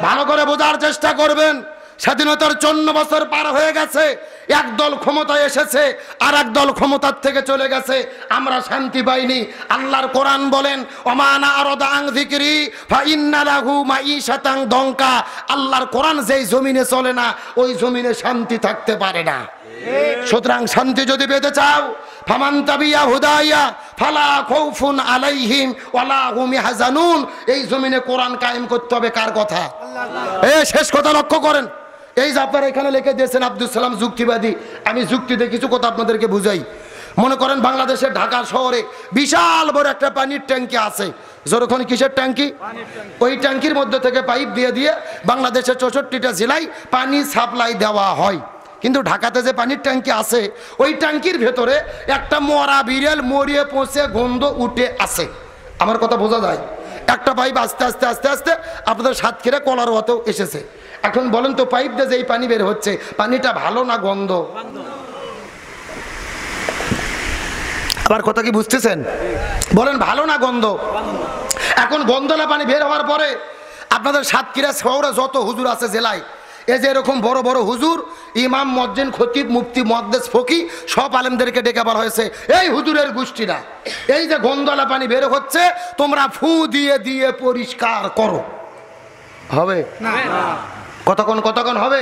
ভালো করে বোঝার চেষ্টা করবেন। স্বাধীনতার 54 বছর পার হয়ে গেছে, এক দল ক্ষমতায় এসেছে, আর এক দল ক্ষমতার থেকে চলে গেছে, আমরা শান্তি পাইনি। আল্লাহর কোরআন বলেন, ওমানা আরদা আন যিকরি ফাইন্না লাহু মাঈশাতান দঙ্কা। আল্লাহর কোরআন যেই জমিনে চলে না, ওই জমিনে শান্তি থাকতে পারে না। সুতরাং শান্তি যদি পেতে চাও, ফামান তাবিয়া হুদাইয়া ফালা খাউফুন আলাইহিম ওয়ালা হুম ইয়াহজানুন, এই জমিনে কোরআন কায়েম করতে হবে। কার কথা? শেষ কথা লক্ষ্য করেন। এই যে আপনারা এখানে লিখে দিয়েছেন আব্দুল সালাম যুক্তিবাদী, আমি যুক্তি দিয়ে কিছু কথা আপনাদেরকে বুঝাই। মনে করেন বাংলাদেশের ঢাকা শহরে বিশাল বড় একটা পানির ট্যাঙ্কি আছে। যখন কিসের ট্যাঙ্কি? ওই ট্যাঙ্কির মধ্যে থেকে পাইপ দিয়ে দিয়ে বাংলাদেশের 64টা জেলায় পানি সাপ্লাই দেওয়া হয়। কিন্তু ঢাকাতে যে পানির ট্যাঙ্কি আছে, ওই ট্যাঙ্কির ভেতরে একটা মরা বিড়াল মরিয়ে পচে গন্ধ উঠে আছে। আমার কথা বোঝা যায়? একটা পাইপ আস্তে আস্তে আস্তে আস্তে আপনাদের সাতক্ষীরা কলারোয়াতেও এসেছে। এখন বলেন তো, পাইপ দিয়ে যে এই পানি বের হচ্ছে, পানিটা ভালো না গন্ধ? আমার কথা কি বুঝতেছেন? বলেন, ভালো না গন্ধ? এখন গন্ধলা পানি বের হওয়ার পরে আপনাদের সাতক্ষীরা শহরে যত হুজুর আছে জেলায়, এই যে এরকম বড় বড় হুজুর, ইমাম, মুয়াজ্জিন, খতিব, মুফতি, মুহাদ্দিস, ফকি, সব আলেমদেরকে ডেকে বলা হয়েছে, এই হুজুরের গোষ্ঠীরা, এই যে গন্ধলা পানি বের হচ্ছে, তোমরা ফু দিয়ে দিয়ে পরিষ্কার করো। হবে না? কতক্ষণ কতক্ষণ হবে?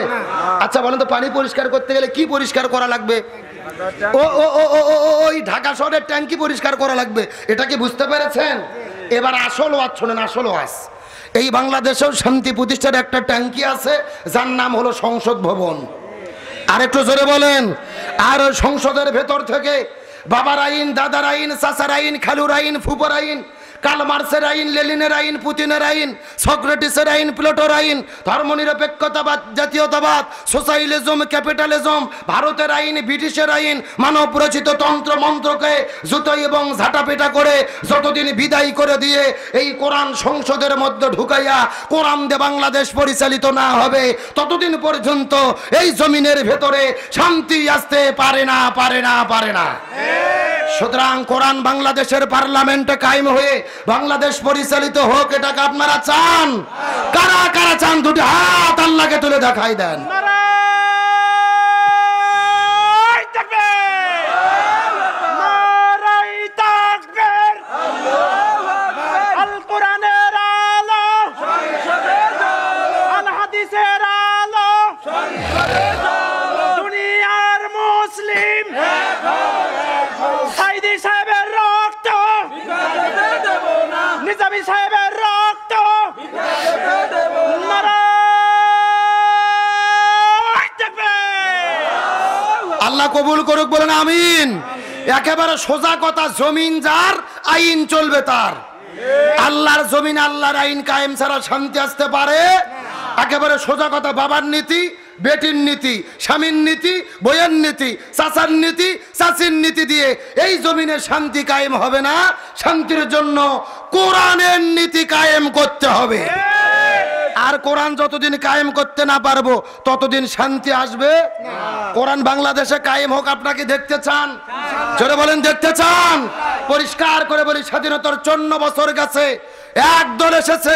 আচ্ছা বলেন তো, পানি পরিষ্কার করতে গেলে কি পরিষ্কার করা লাগবে? ওই ঢাকা শহরের ট্যাঙ্কি পরিষ্কার করা লাগবে। এটা কি বুঝতে পেরেছেন? এবার আসল ওয়াজ শোনেন, আসল ওয়াজ। এই বাংলাদেশেও শান্তি প্রতিষ্ঠার একটা ট্যাঙ্কি আছে, যার নাম হলো সংসদ ভবন। আর একটু জোরে বলেন। আর ওই সংসদের ভেতর থেকে বাবার আইন, দাদার আইন, চাচার আইন, খালুর আইন, ফুপর আইন, কার্ল মার্ক্সের আইন, লেনিনের আইন, পুতিনের আইন, সক্রেটিসের আইন, প্লেটোর আইন, ধর্মনিরপেক্ষতাবাদ, জাতীয়তাবাদ, সোশ্যালিজম, ক্যাপিটালিজম, ভারতের আইন, ব্রিটিশের আইন, মানব রচিত তন্ত্র মন্ত্রকে জুতোই এবং ঝাঁটাপেটা করে যতদিন বিদায় করে দিয়ে এই কোরআন সংসদের মধ্যে ঢুকাইয়া কোরআন দিয়ে বাংলাদেশ পরিচালিত না হবে, ততদিন পর্যন্ত এই জমিনের ভেতরে শান্তি আসতে পারে না, পারে না, পারে না। সুতরাং কোরআন বাংলাদেশের পার্লামেন্টে কায়েম হয়ে বাংলাদেশ পরিচালিত হোক, এটাকে আপনারা চান? কারা কারা চান? দুটি হাত আল্লাহকে তুলে দেখাই দেন। আল্লাহ কবুল করুক, বলেন আমিন। একেবারে সোজা কথা, জমিন যার, আইন চলবে তার। আল্লাহর জমিন, আল্লাহর আইন কায়েম ছাড়া শান্তি আসতে পারে? একেবারে সোজা কথা। বাবার নীতি, বেটির নীতি, স্বামীর নীতি, বইয়ের নীতি, চাচার নীতি, চাচির নীতি দিয়ে এই জমিনে শান্তি কায়েম হবে না। শান্তির জন্য কোরআনের নীতি কায়েম করতে হবে। আর কোরআন যতদিন কায়েম করতে না পারবো ততদিন শান্তি আসবে না। কোরআন বাংলাদেশে কায়েম হোক আপনাকে দেখতে চান? জোরে বলেন দেখতে চান? পরিষ্কার করে বলি, স্বাধীনতার 54 বছর গেছে, এক দল এসেছে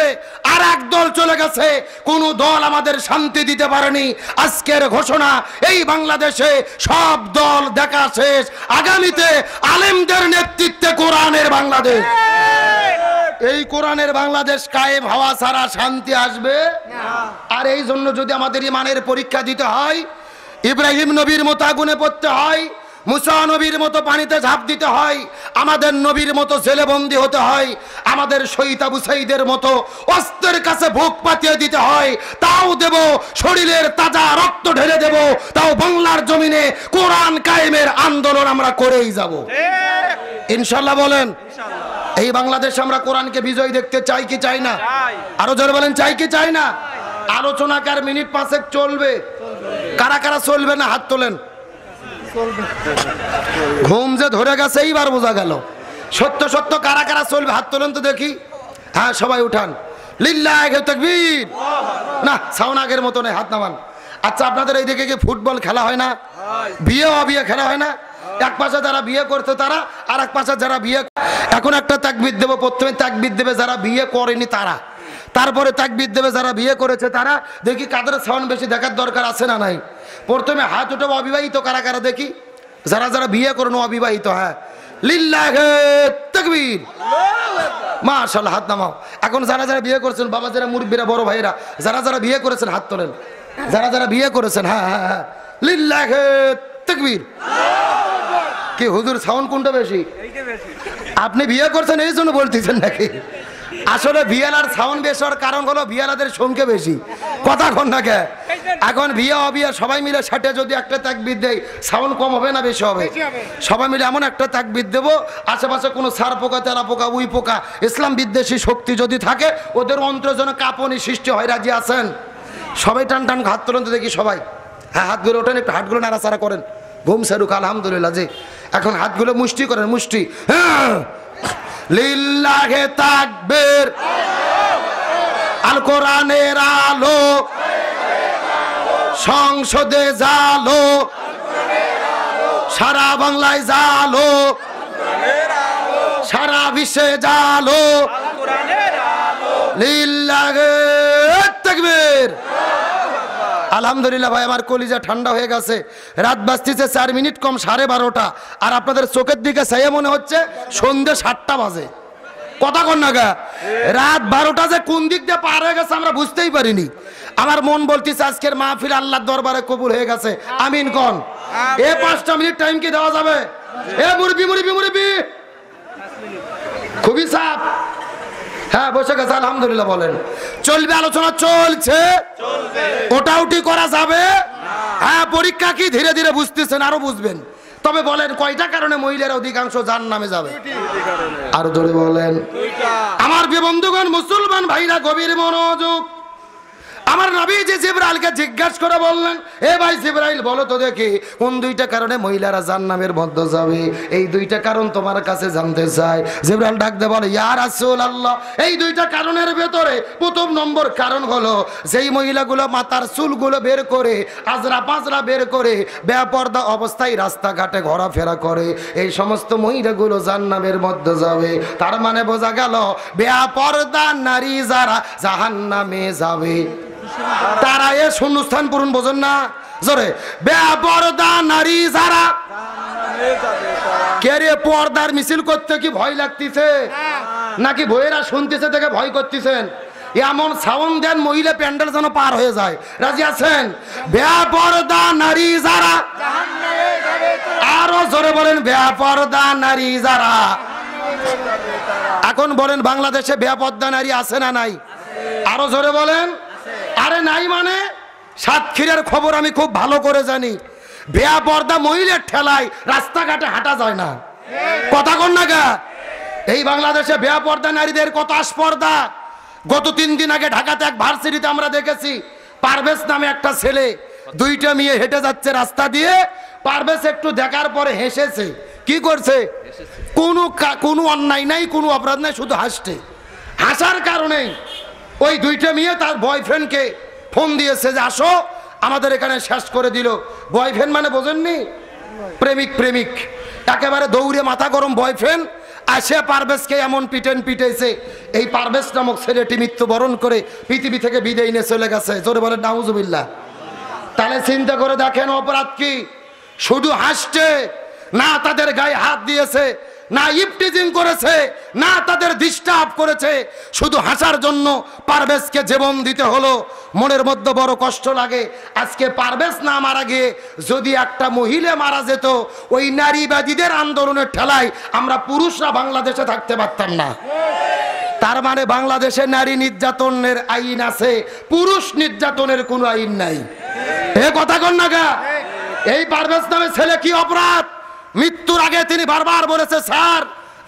আর এক দল চলে গেছে, কোন দল আমাদের শান্তি দিতে পারেনি। আজকের ঘোষণা, এই বাংলাদেশে সব দল দেখা শেষ, আগামীতে আলেমদের নেতৃত্বে কোরআনের বাংলাদেশ। এই কোরআনের বাংলাদেশ কায়েম হওয়া ছাড়া শান্তি আসবে না। আর এই জন্য যদি আমাদের ইমানের পরীক্ষা দিতে হয়, ইব্রাহিম নবীর মতো আগুনে পড়তে হয়, মুসা নবীর মতো পানিতে ঝাঁপ দিতে হয়, আমাদের নবীর মতো জেলেবন্দি হতে হয়, আমাদের শহীদ আবু সাঈদের মতো অস্ত্রের কাছে বুক পাতিয়ে দিতে হয়, তাও দেব, শরীরের তাজা রক্ত ঢেলে দেব, তাও বাংলার জমিনে কোরআন কায়েমের আন্দোলন আমরা করেই যাব ইনশাআল্লাহ। বলেন এই বাংলাদেশে আমরা কোরআনকে বিজয় দেখতে চাই কি চাই না? আরো জোরে বলেন চাই কি চাই না? আলোচনা কার মিনিট 5 চলবে? কারা কারা চলবে না হাত তোলেন। ঘুম যে ধরে গেছে এইবার বোঝা গেল। সত্য সত্য কারা কারা চলবে হাত তোলেন তো দেখি। হ্যাঁ সবাই উঠান, লিল্লাহি তাকবীর। না সাউন্ড আগের মতো নেই, হাত নামান। আচ্ছা আপনাদের এই দিকে কি ফুটবল খেলা হয় না? বিয়ে অবিয়ে খেলা হয় না? এক পাশে যারা বিয়ে করতে তারা, আর এক পাশে যারা বিয়ে। এখন একটা তাকবীর দেব, প্রথমে তাকবীর দেবে যারা বিয়ে করেনি তারা, তারপরে তাকবীর দেবে যারা বিয়ে করেছে তারা। দেখি কাদের সাউন্ড বেশি দেখার দরকার আছে না নাই? প্রথমে হাত উঠে অবিবাহিত কারা কারা দেখি, যারা যারা বিয়ে করেন অবিবাহিত। হ্যাঁ লিল্লাহি তাকবীর, মাশাআল্লাহ, হাত নামাও। এখন যারা যারা বিয়ে করেছেন, বাবা যারা মুরব্বীরা, বড় ভাইরা, যারা যারা বিয়ে করেছেন হাত তোলেন, যারা যারা বিয়ে করেছেন। হ্যাঁ হ্যাঁ হ্যাঁ, লিল্লাহি তাকবীর। কি হুজুর সাউন্ড কোনটা বেশি? আপনি বিয়ে করছেন এই জন্য বলতেছেন নাকি? আসলে বিয়ালার সাউন্ড বেশি হওয়ার কারণ হলো বিয়ালাদের সংখ্যা বেশি। কথা কন না কে? এখন বিয়ে অবিয়ে সবাই মিলে 60 যদি একটা তাকবীর দেয়, সাউন্ড কম হবে না বেশি হবে? সবাই মিলে এমন একটা তাকবীর দেবো, আশেপাশে কোনো সার পোকা, তেরা পোকা, উই পোকা, ইসলাম বিদ্বেষী শক্তি যদি থাকে, ওদের অন্তরের জন্য কাঁপনি সৃষ্টি হয়। রাজি আছেন? সবাই টান টান হাত তোলেন তো দেখি সবাই। হ্যাঁ হাতগুলো ওঠেন, একটু হাতগুলো নাড়াচাড়া করেন। ঘুম সেরুক আলহামদুলিল্লাহ। জি এখন হাতগুলো মুষ্টি করেন, মুষ্টি। হ্যাঁ লিল্লাহি তাকবীর, আল কোরআনের আলো, সংসদে জালো, সারা বাংলায় জালো, সারা বিশ্বে জালো, লিল্লাহি তাকবীর। আলহামদুলিল্লাহ ভাই, আমার কলিজা ঠান্ডা হয়ে গেছে। রাত বাজতেছে 4 মিনিট কম 12:30, আর আপনাদের চোখের দিকে চাইয়ে মনে হচ্ছে সন্ধ্যে 7টা বাজে। কথা কন না গা? রাত 12টা যে কোন দিক দিয়ে পার হয়ে গেছে আমরা বুঝতেই পারিনি। আমার মন বলতেছে আজকের মাহফিল আল্লাহর দরবারে কবুল হয়ে গেছে। আমিন কোন? এ 5টা মিনিট টাইম কি দেওয়া যাবে? এ মুরবি মুরবি মুরবি, খুবই চাপ। হ্যাঁ বসে গেছে আলহামদুলিল্লাহ। বলেন চলবে, আলোচনা চলছে, ওটা উঠি করা যাবে। হ্যাঁ পরীক্ষা কি ধীরে ধীরে বুঝতেছেন, আরো বুঝবেন। তবে বলেন কয়টা কারণে মহিলারা অধিকাংশ জাহান্নামে যাবে? আরো জোরে বলেন। আমার বন্ধুগণ, মুসলমান ভাইরা গভীর মনোযোগ। আমার নবী যে জিবরাইলকে জিজ্ঞাসা করে বললেন, এ ভাই জিবরাইল বলো তো দেখি কোন 2টা কারণে মহিলারা জাহান্নামের মধ্যে যাবে? এই 2টা কারণ তোমার কাছে জানতে চাই। জিবরাইল ডাক দিয়ে বলে, ইয়া রাসূলুল্লাহ, এই 2টা কারণের ভেতরে প্রথম নম্বর কারণ হলো যেই মহিলাগুলো মাথার চুলগুলো বের করে, আজরা পাজরা বের করে বেপরদা অবস্থায় রাস্তাঘাটে ঘোরাফেরা করে, এই সমস্ত মহিলাগুলো জাহান্নামের মধ্যে যাবে। তার মানে বোঝা গেল বেপরদা নারী যারা জাহান্নামে যাবে তারা এ শূন্যস্থান পূরণ। বোঝেন না? জোরে, বেপরদা নারী যারা। কে রে পর্দার মিছিল করতে কি ভয় লাগতেছে নাকি বইয়েরা শুনতেছে দেখে ভয় করতেছেন? এমন সাউন্ড দেন মহিলা প্যান্ডেল যেন পার হয়ে যায়। রাজি আছেন? বেপরদা নারী যারা। আরো জোরে বলেন, বেপরদা নারী যারা। এখন বলেন বাংলাদেশে বেপরদা নারী আছে না নাই? আরো জোরে বলেন। আরে নাই মানে? সাতক্ষীরার খবর আমি খুব ভালো করে জানি। বেপরদা মহিলার ঠেলায় রাস্তাঘাটে হাঁটা যায় না। কথা কন না গা? এই বাংলাদেশে বেপরদা নারীদের কত আস্পর্ধা। গত 3 দিন আগে ঢাকাতে এক ভার্সিটিতে আমরা দেখেছি, পারভেজ নামে একটা ছেলে, 2টা মেয়ে হেঁটে যাচ্ছে রাস্তা দিয়ে। পারভেজ একটু দেখার পরে হেসেছে। কি করছে? কোনো অন্যায় নাই, কোনো অপরাধ নাই, শুধু হাসছে। হাসার কারণেই ওই দুইটা মেয়ে তার বয়ফ্রেন্ডকে ফোন দিয়েছে যে আসো আমাদের এখানে শেষ করে দিল। বয়ফ্রেন্ড মানে বোঝেননি, প্রেমিক প্রেমিক একেবারে দৌড়ে মাথা গরম বয়ফ্রেন্ড আসে পারভেজকে এমন পিটেছে, এই পারভেজ নামক ছেলেটি মৃত্যুবরণ করে পৃথিবী থেকে বিদায় নিয়ে চলে গেছে। জোরে বলেন নাউজুবিল্লাহ। তাহলে চিন্তা করে দেখেন অপরাধ কি? শুধু হাসছে না, তাদের গায়ে হাত দিয়েছে না, ইফটিজিং করেছে না, তাদের ডিস্টার্ব করেছে, শুধু হাসার জন্য পারভেজকে জীবন দিতে হলো। মনের মধ্যে বড় কষ্ট লাগে। আজকে পারভেজ না মারা গিয়ে যদি একটা মহিলা মারা যেত, ওই নারীবাদীদের আন্দোলনের ঠেলায় আমরা পুরুষরা বাংলাদেশে থাকতে পারতাম না। তার মানে বাংলাদেশে নারী নির্যাতনের আইন আছে, পুরুষ নির্যাতনের কোনো আইন নাই। এ কথা কন না গা। এই পারভেজ নামে ছেলে কি অপরাধ? মৃত্যুর আগে তিনি বারবার বলেছে স্যার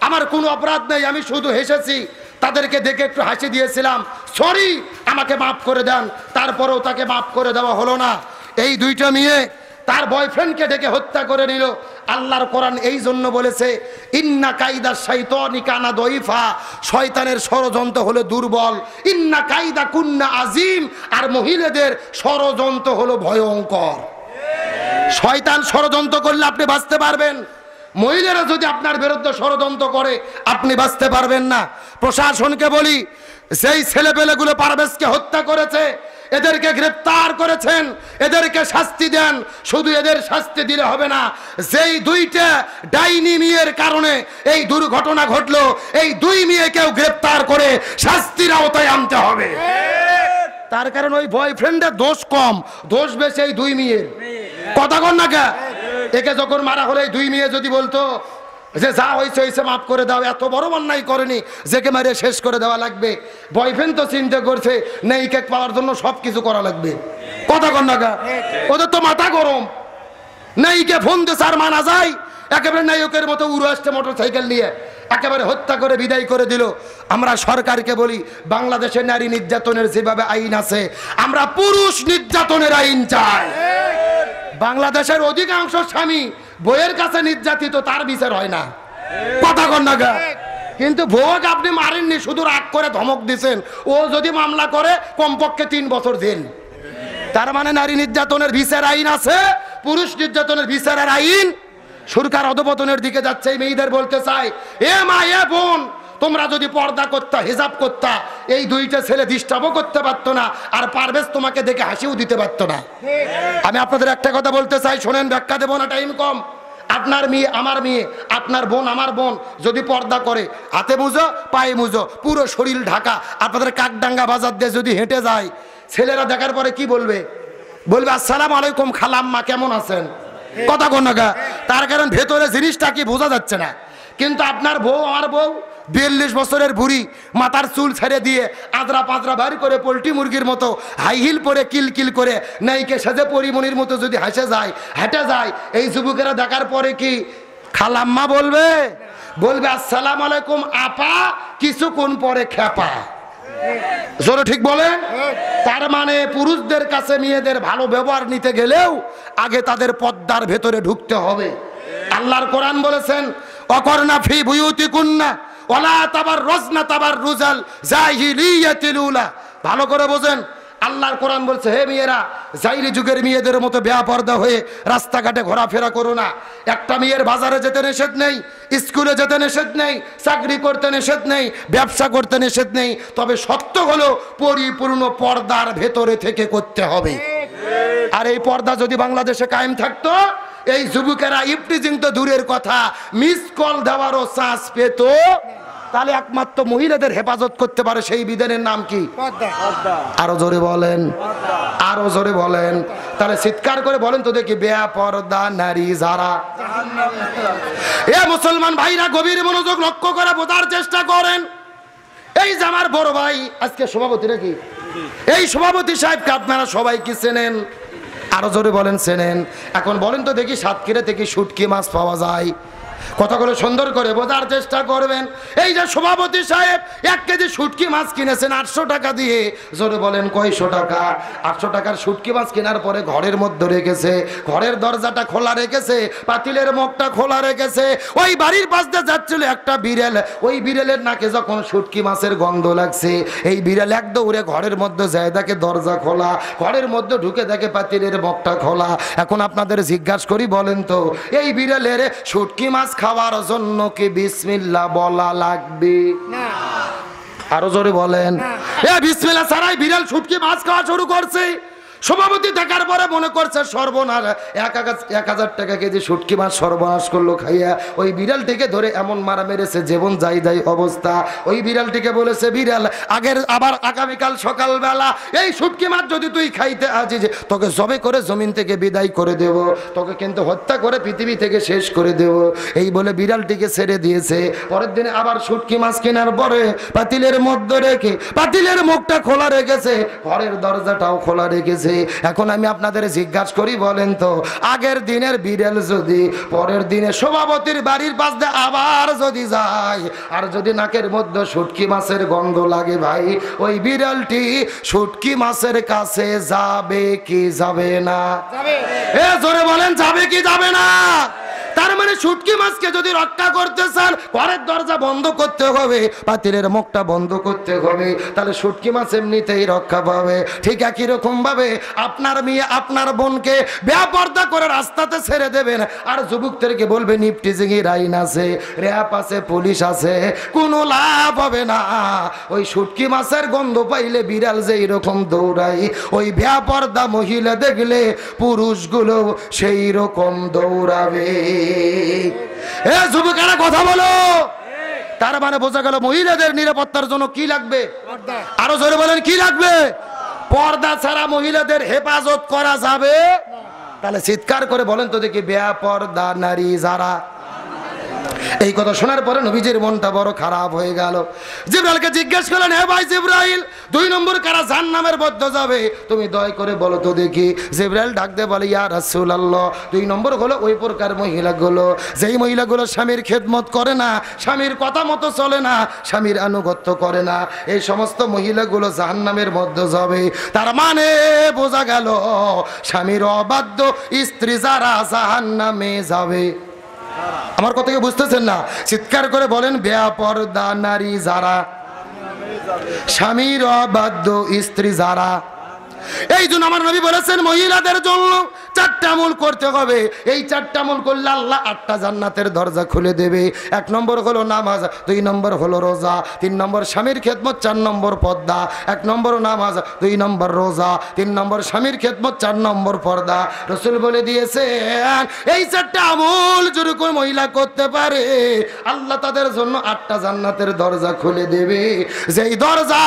আমার কোনো অপরাধ নেই, আমি শুধু হেসেছি, তাদেরকে দেখে একটু হাসি দিয়েছিলাম, সরি আমাকে মাফ করে দেন। তারপরেও তাকে মাফ করে দেওয়া হলো না। এই দুইটা মেয়ে তার বয়ফ্রেন্ডকে ডেকে হত্যা করে নিল। আল্লাহর কোরআন এই জন্য বলেছে ইন্না কাইদা শাইতানি কানা দইফা, শয়তানের ষড়যন্ত্র হলো দুর্বল। ইন্না কাইদা কুন্না আজিম, আর মহিলাদের ষড়যন্ত্র হলো ভয়ঙ্কর। শয়তান ষড়যন্ত্র করলে আপনি বাঁচতে পারবেন, মহিলারা যদি আপনার বিরুদ্ধে ষড়যন্ত্র করে আপনি বাঁচতে পারবেন না। প্রশাসনকে বলি, যেই ছেলেপেলেগুলো পারভেজকে হত্যা করেছে এদেরকে গ্রেফতার করেছেন, এদেরকে শাস্তি দেন। শুধু এদের শাস্তি দিলে হবে না, যেই দুইটা ডাইনি মেয়ের কারণে এই দুর্ঘটনা ঘটলো এই দুই মেয়েকেও গ্রেফতার করে শাস্তির আওতায় আনতে হবে। তার কারণ ওই বয়ফ্রেন্ডের দোষ কম, দোষ বেশি এই দুই মেয়ের। কথা কন না কে? একে যখন মারা হলে এই দুই মেয়ে যদি বলতো যে যা হয়েছে হয়েছে মাফ করে দাও, এত বড় অন্যায় করেনি, যেকে মারে শেষ করে দেওয়া লাগবে। বয়ফ্রেন্ড তো চিন্তা করছে নেই কেক পাওয়ার জন্য সব কিছু করা লাগবে। কথা কন না কে? ওদের তো মাথা গরম। নেইকে ফোন দিয়ে স্যার মানা যায়, একেবারে নায়কের মতো উড়ে আসছে মোটর সাইকেল নিয়ে, একেবারে হত্যা করে বিদায় করে দিল। আমরা সরকারকে বলি বাংলাদেশের নারী নির্যাতনের যেভাবে আইন আছে আমরা পুরুষ নির্যাতনের আইন চাই। বাংলাদেশের অধিকাংশ স্বামী বইয়ের কাছে নির্যাতিত, তার বিচার হয় না। কথা কন না গা। কিন্তু বউকে আপনি মারেননি, শুধু রাগ করে ধমক দিছেন, ও যদি মামলা করে কমপক্ষে 3 বছর জেল। তার মানে নারী নির্যাতনের বিচার আইন আছে, পুরুষ নির্যাতনের বিচারের আইন। সরকার অধপতনের দিকে যাচ্ছে। এই মেয়েদের বলতে চাই, এ মা এ বোন, তোমরা যদি পর্দা করতা, হিজাব করতা, এই দুইটা ছেলে ডিস্টার্বও করতে পারতো না, আর পারভেজ তোমাকে দেখে হাসিও দিতে পারতো না। আমি আপনাদের একটা কথা বলতে চাই, শোনেন, ব্যাখ্যা দেবো না, টাইম কম। আপনার মেয়ে আমার মেয়ে, আপনার বোন আমার বোন যদি পর্দা করে, হাতে মুজো পায়ে মুজো পুরো শরীর ঢাকা, আপনাদের কাকডাঙ্গা বাজার দিয়ে যদি হেঁটে যায়, ছেলেরা দেখার পরে কি বলবে? বলবে আসসালামু আলাইকুম খালাম্মা, কেমন আছেন? কথা কন না গা। তার কারণ ভেতরে জিনিসটা কি বোঝা যাচ্ছে না। কিন্তু আপনার বউ আমার বউ 42 বছরের বুড়ি, মাথার চুল ছেড়ে দিয়ে আদ্রা পাদ্রা বাড়ি করে পোল্ট্রি মুরগির মতো হাই হিল পরে কিলকিল করে নাইকে সাজে পরিমণির মতো যদি হেঁটে যায়, এই যুবকেরা দেখার পরে কি খালাম্মা বলবে? বলবে আসসালামু আলাইকুম আপা, কিছুক্ষণ পরে খেপা। জোরে ঠিক বলেন? তার মানে পুরুষদের কাছে মেয়েদের ভালো ব্যবহার নিতে গেলেও আগে তাদের পর্দার ভেতরে ঢুকতে হবে। আল্লাহর কোরআন বলেছেন অকরনা ফি বুয়ুতিকুন্না ওয়ালা তাবাররুজনা তাবাররুজাল জাহিলিয়াতিল উলা। ভালো করে বোঝেন, আল্লাহর কোরআন বলছে হে মেয়েরা, জাইলি যুগের মেয়েদের মতো বেয়াপর্দা হয়ে রাস্তাঘাটে ঘোরাফেরা করো না। একটা মেয়ের বাজারে যেতে নিষেধ নেই, স্কুলে যেতে নিষেধ নেই, চাকরি করতে নিষেধ নেই, ব্যবসা করতে নিষেধ নেই, তবে সত্য হলো পরিপূর্ণ পর্দার ভেতরে থেকে করতে হবে। আর এই পর্দা যদি বাংলাদেশে কায়েম থাকতো, এই যুবকেরা ইফটিজিং তো দূরের কথা, মিস কল দেওয়ারও চান্স পেত। তাহলে একমাত্র মহিলাদের হেফাজত করতে পারে সেই বিধানের নাম কি? আরো জোরে বলেন, আরো জোরে বলেন। তাহলে চিৎকার করে বলেন তো দেখি, বেপরদা নারী যারা। এ মুসলমান ভাইরা গভীর মনোযোগ লক্ষ্য করে বোঝার চেষ্টা করেন। এই যে আমার বড় ভাই আজকে সভাপতি নাকি, এই সভাপতি সাহেবকে আপনারা সবাই কি চেনেন? আরো জোরে বলেন চেনেন। এখন বলেন তো দেখি সাতক্ষীরা থেকে শুটকি মাছ পাওয়া যায়? কথাগুলো সুন্দর করে বোঝার চেষ্টা করবেন। এই যে সভাপতি সাহেব 1 কেজি শুটকি মাছ কিনেছেন 800 টাকা দিয়ে, জোরে বলেন কয়শো টাকা? 800 টাকার শুটকি মাছ কেনার পরে ঘরের মধ্যে রেখেছে, ঘরের দরজাটা খোলা রেখেছে, পাতিলের মুখটা খোলা রেখেছে। ওই বাড়ির পাশ দিয়ে যাচ্ছিল একটা বিড়াল, ওই বিড়ালের নাকে যখন শুটকি মাছের গন্ধ লাগছে, এই বিড়াল এক দৌড়ে ঘরের মধ্যে যায়, দেখে দরজা খোলা, ঘরের মধ্যে ঢুকে দেখে পাতিলের মুখটা খোলা। এখন আপনাদের জিজ্ঞাসা করি, বলেন তো এই বিড়ালের শুটকি মাছ খাওয়ার জন্য কি বিসমিল্লাহ বলা লাগবে? না। আরো জোরে বলেন। এ বিসমিল্লাহ ছাড়াই বিড়াল শুটকি মাছ খাওয়া শুরু করছে। সভাপতি দেখার পরে মনে করছে সর্বনাশ, 1000 টাকা কেজি শুটকি মাছ সর্বনাশ করলো খাইয়া। ওই বিড়ালটিকে ধরে এমন মারা মেরেছে জীবন যাই যাই অবস্থা। ওই বিড়ালটিকে বলেছে, বিড়াল আবার আগামীকাল সকালবেলা এই শুটকি মাছ যদি তুই খাইতে আসিস, তোকে জবে করে জমিন থেকে বিদায় করে দেব, তোকে কিন্তু হত্যা করে পৃথিবী থেকে শেষ করে দেব। এই বলে বিড়ালটিকে ছেড়ে দিয়েছে। পরের দিনে আবার শুটকি মাছ কেনার পরে পাতিলের মধ্যে রেখে পাতিলের মুখটা খোলা রেখেছে, ঘরের দরজাটাও খোলা রেখেছে। এখন আমি আপনাদের জিজ্ঞাসা করি, বলেন তো আগের দিনের বিড়াল যদি পরের দিনে সভাপতির বাড়ির পাশ দিয়ে আবার যদি যায়, আর যদি নাকের মধ্যে শুটকি মাছের গন্ধ লাগে, ভাই ওই বিড়ালটি শুটকি মাছের কাছে যাবে কি যাবে না? এ জোরে বলেন, যাবে কি যাবে না? তার মানে শুটকি মাছকে যদি রক্ষা করতে চান, ঘরের দরজা বন্ধ করতে হবে, পাতিলের মুখটা বন্ধ করতে হবে, তাহলে শুটকি মাছ এমনিতেই রক্ষা পাবে। ঠিক একই রকম ভাবে আপনার মেয়ে আপনার বোনকে বেপরদা করে রাস্তাতে ছেড়ে দেবেন, আর যুবকদেরকে বলবেন ইফটিজিংয়ের আইন আছে, র‍্যাব আছে, পুলিশ আছে, কোনো লাভ হবে না। ওই শুটকি মাছের গন্ধ পাইলে বিড়াল যে এরকম দৌড়াই, ওই বেপরদা মহিলা দেখলে পুরুষগুলো সেই রকম দৌড়াবে। এ যুবকেরা কথা বলো। তার মানে বোঝা গেল মহিলাদের নিরাপত্তার জন্য কি লাগবে? আরো জোরে বলেন, কি লাগবে? পর্দা ছাড়া মহিলাদের হেফাজত করা যাবে? তাহলে চিৎকার করে বলেন তো দেখি, বেপরদা নারী যারা। এই কথা শোনার পরে নবীজির মনটা বড় খারাপ হয়ে গেল। জিবরাইলকে জিজ্ঞেস করলেন, হে ভাই জিবরাইল, 2 নম্বর কারা জাহান্নামের মধ্যে যাবে? তুমি দয়া করে বলো তো দেখি। জিবরাইল ডাক দিয়ে বলে, ইয়া রাসূলুল্লাহ, 2 নম্বর হলো ওই প্রকার মহিলাগুলো, যেই মহিলাগুলো স্বামীর খেদমত করে না, স্বামীর কথা মতো চলে না, স্বামীর আনুগত্য করে না, এই সমস্ত মহিলাগুলো জাহান্নামের মধ্যে যাবে। তার মানে বোঝা গেল স্বামীর অবাধ্য স্ত্রী যারা জাহান্নামে যাবে। আমার কথা কি বুঝতেছেন না? চিৎকার করে বলেন, বেপরদা নারী যারা, স্বামীর অবাধ্য স্ত্রী যারা। এই জন্য আমার নবী বলেছেন মহিলাদের জন্য 4টা আমল করতে হবে। এই 4টা আমল করলে আল্লাহ 8টা জান্নাতের দরজা খুলে দেবে। 1 নম্বর হলো নামাজ, 2 নম্বর হলো রোজা, 3 নম্বর স্বামীর খেদমত, 4 নম্বর পর্দা। 1 নম্বর নামাজ, 2 নম্বর রোজা, 3 নম্বর স্বামীর খেদমত, 4 নম্বর পর্দা। রাসূল বলে দিয়েছেন এই 4টা আমল যদি কোনো মহিলা করতে পারে, আল্লাহ তাদের জন্য 8টা জান্নাতের দরজা খুলে দেবে। যেই দরজা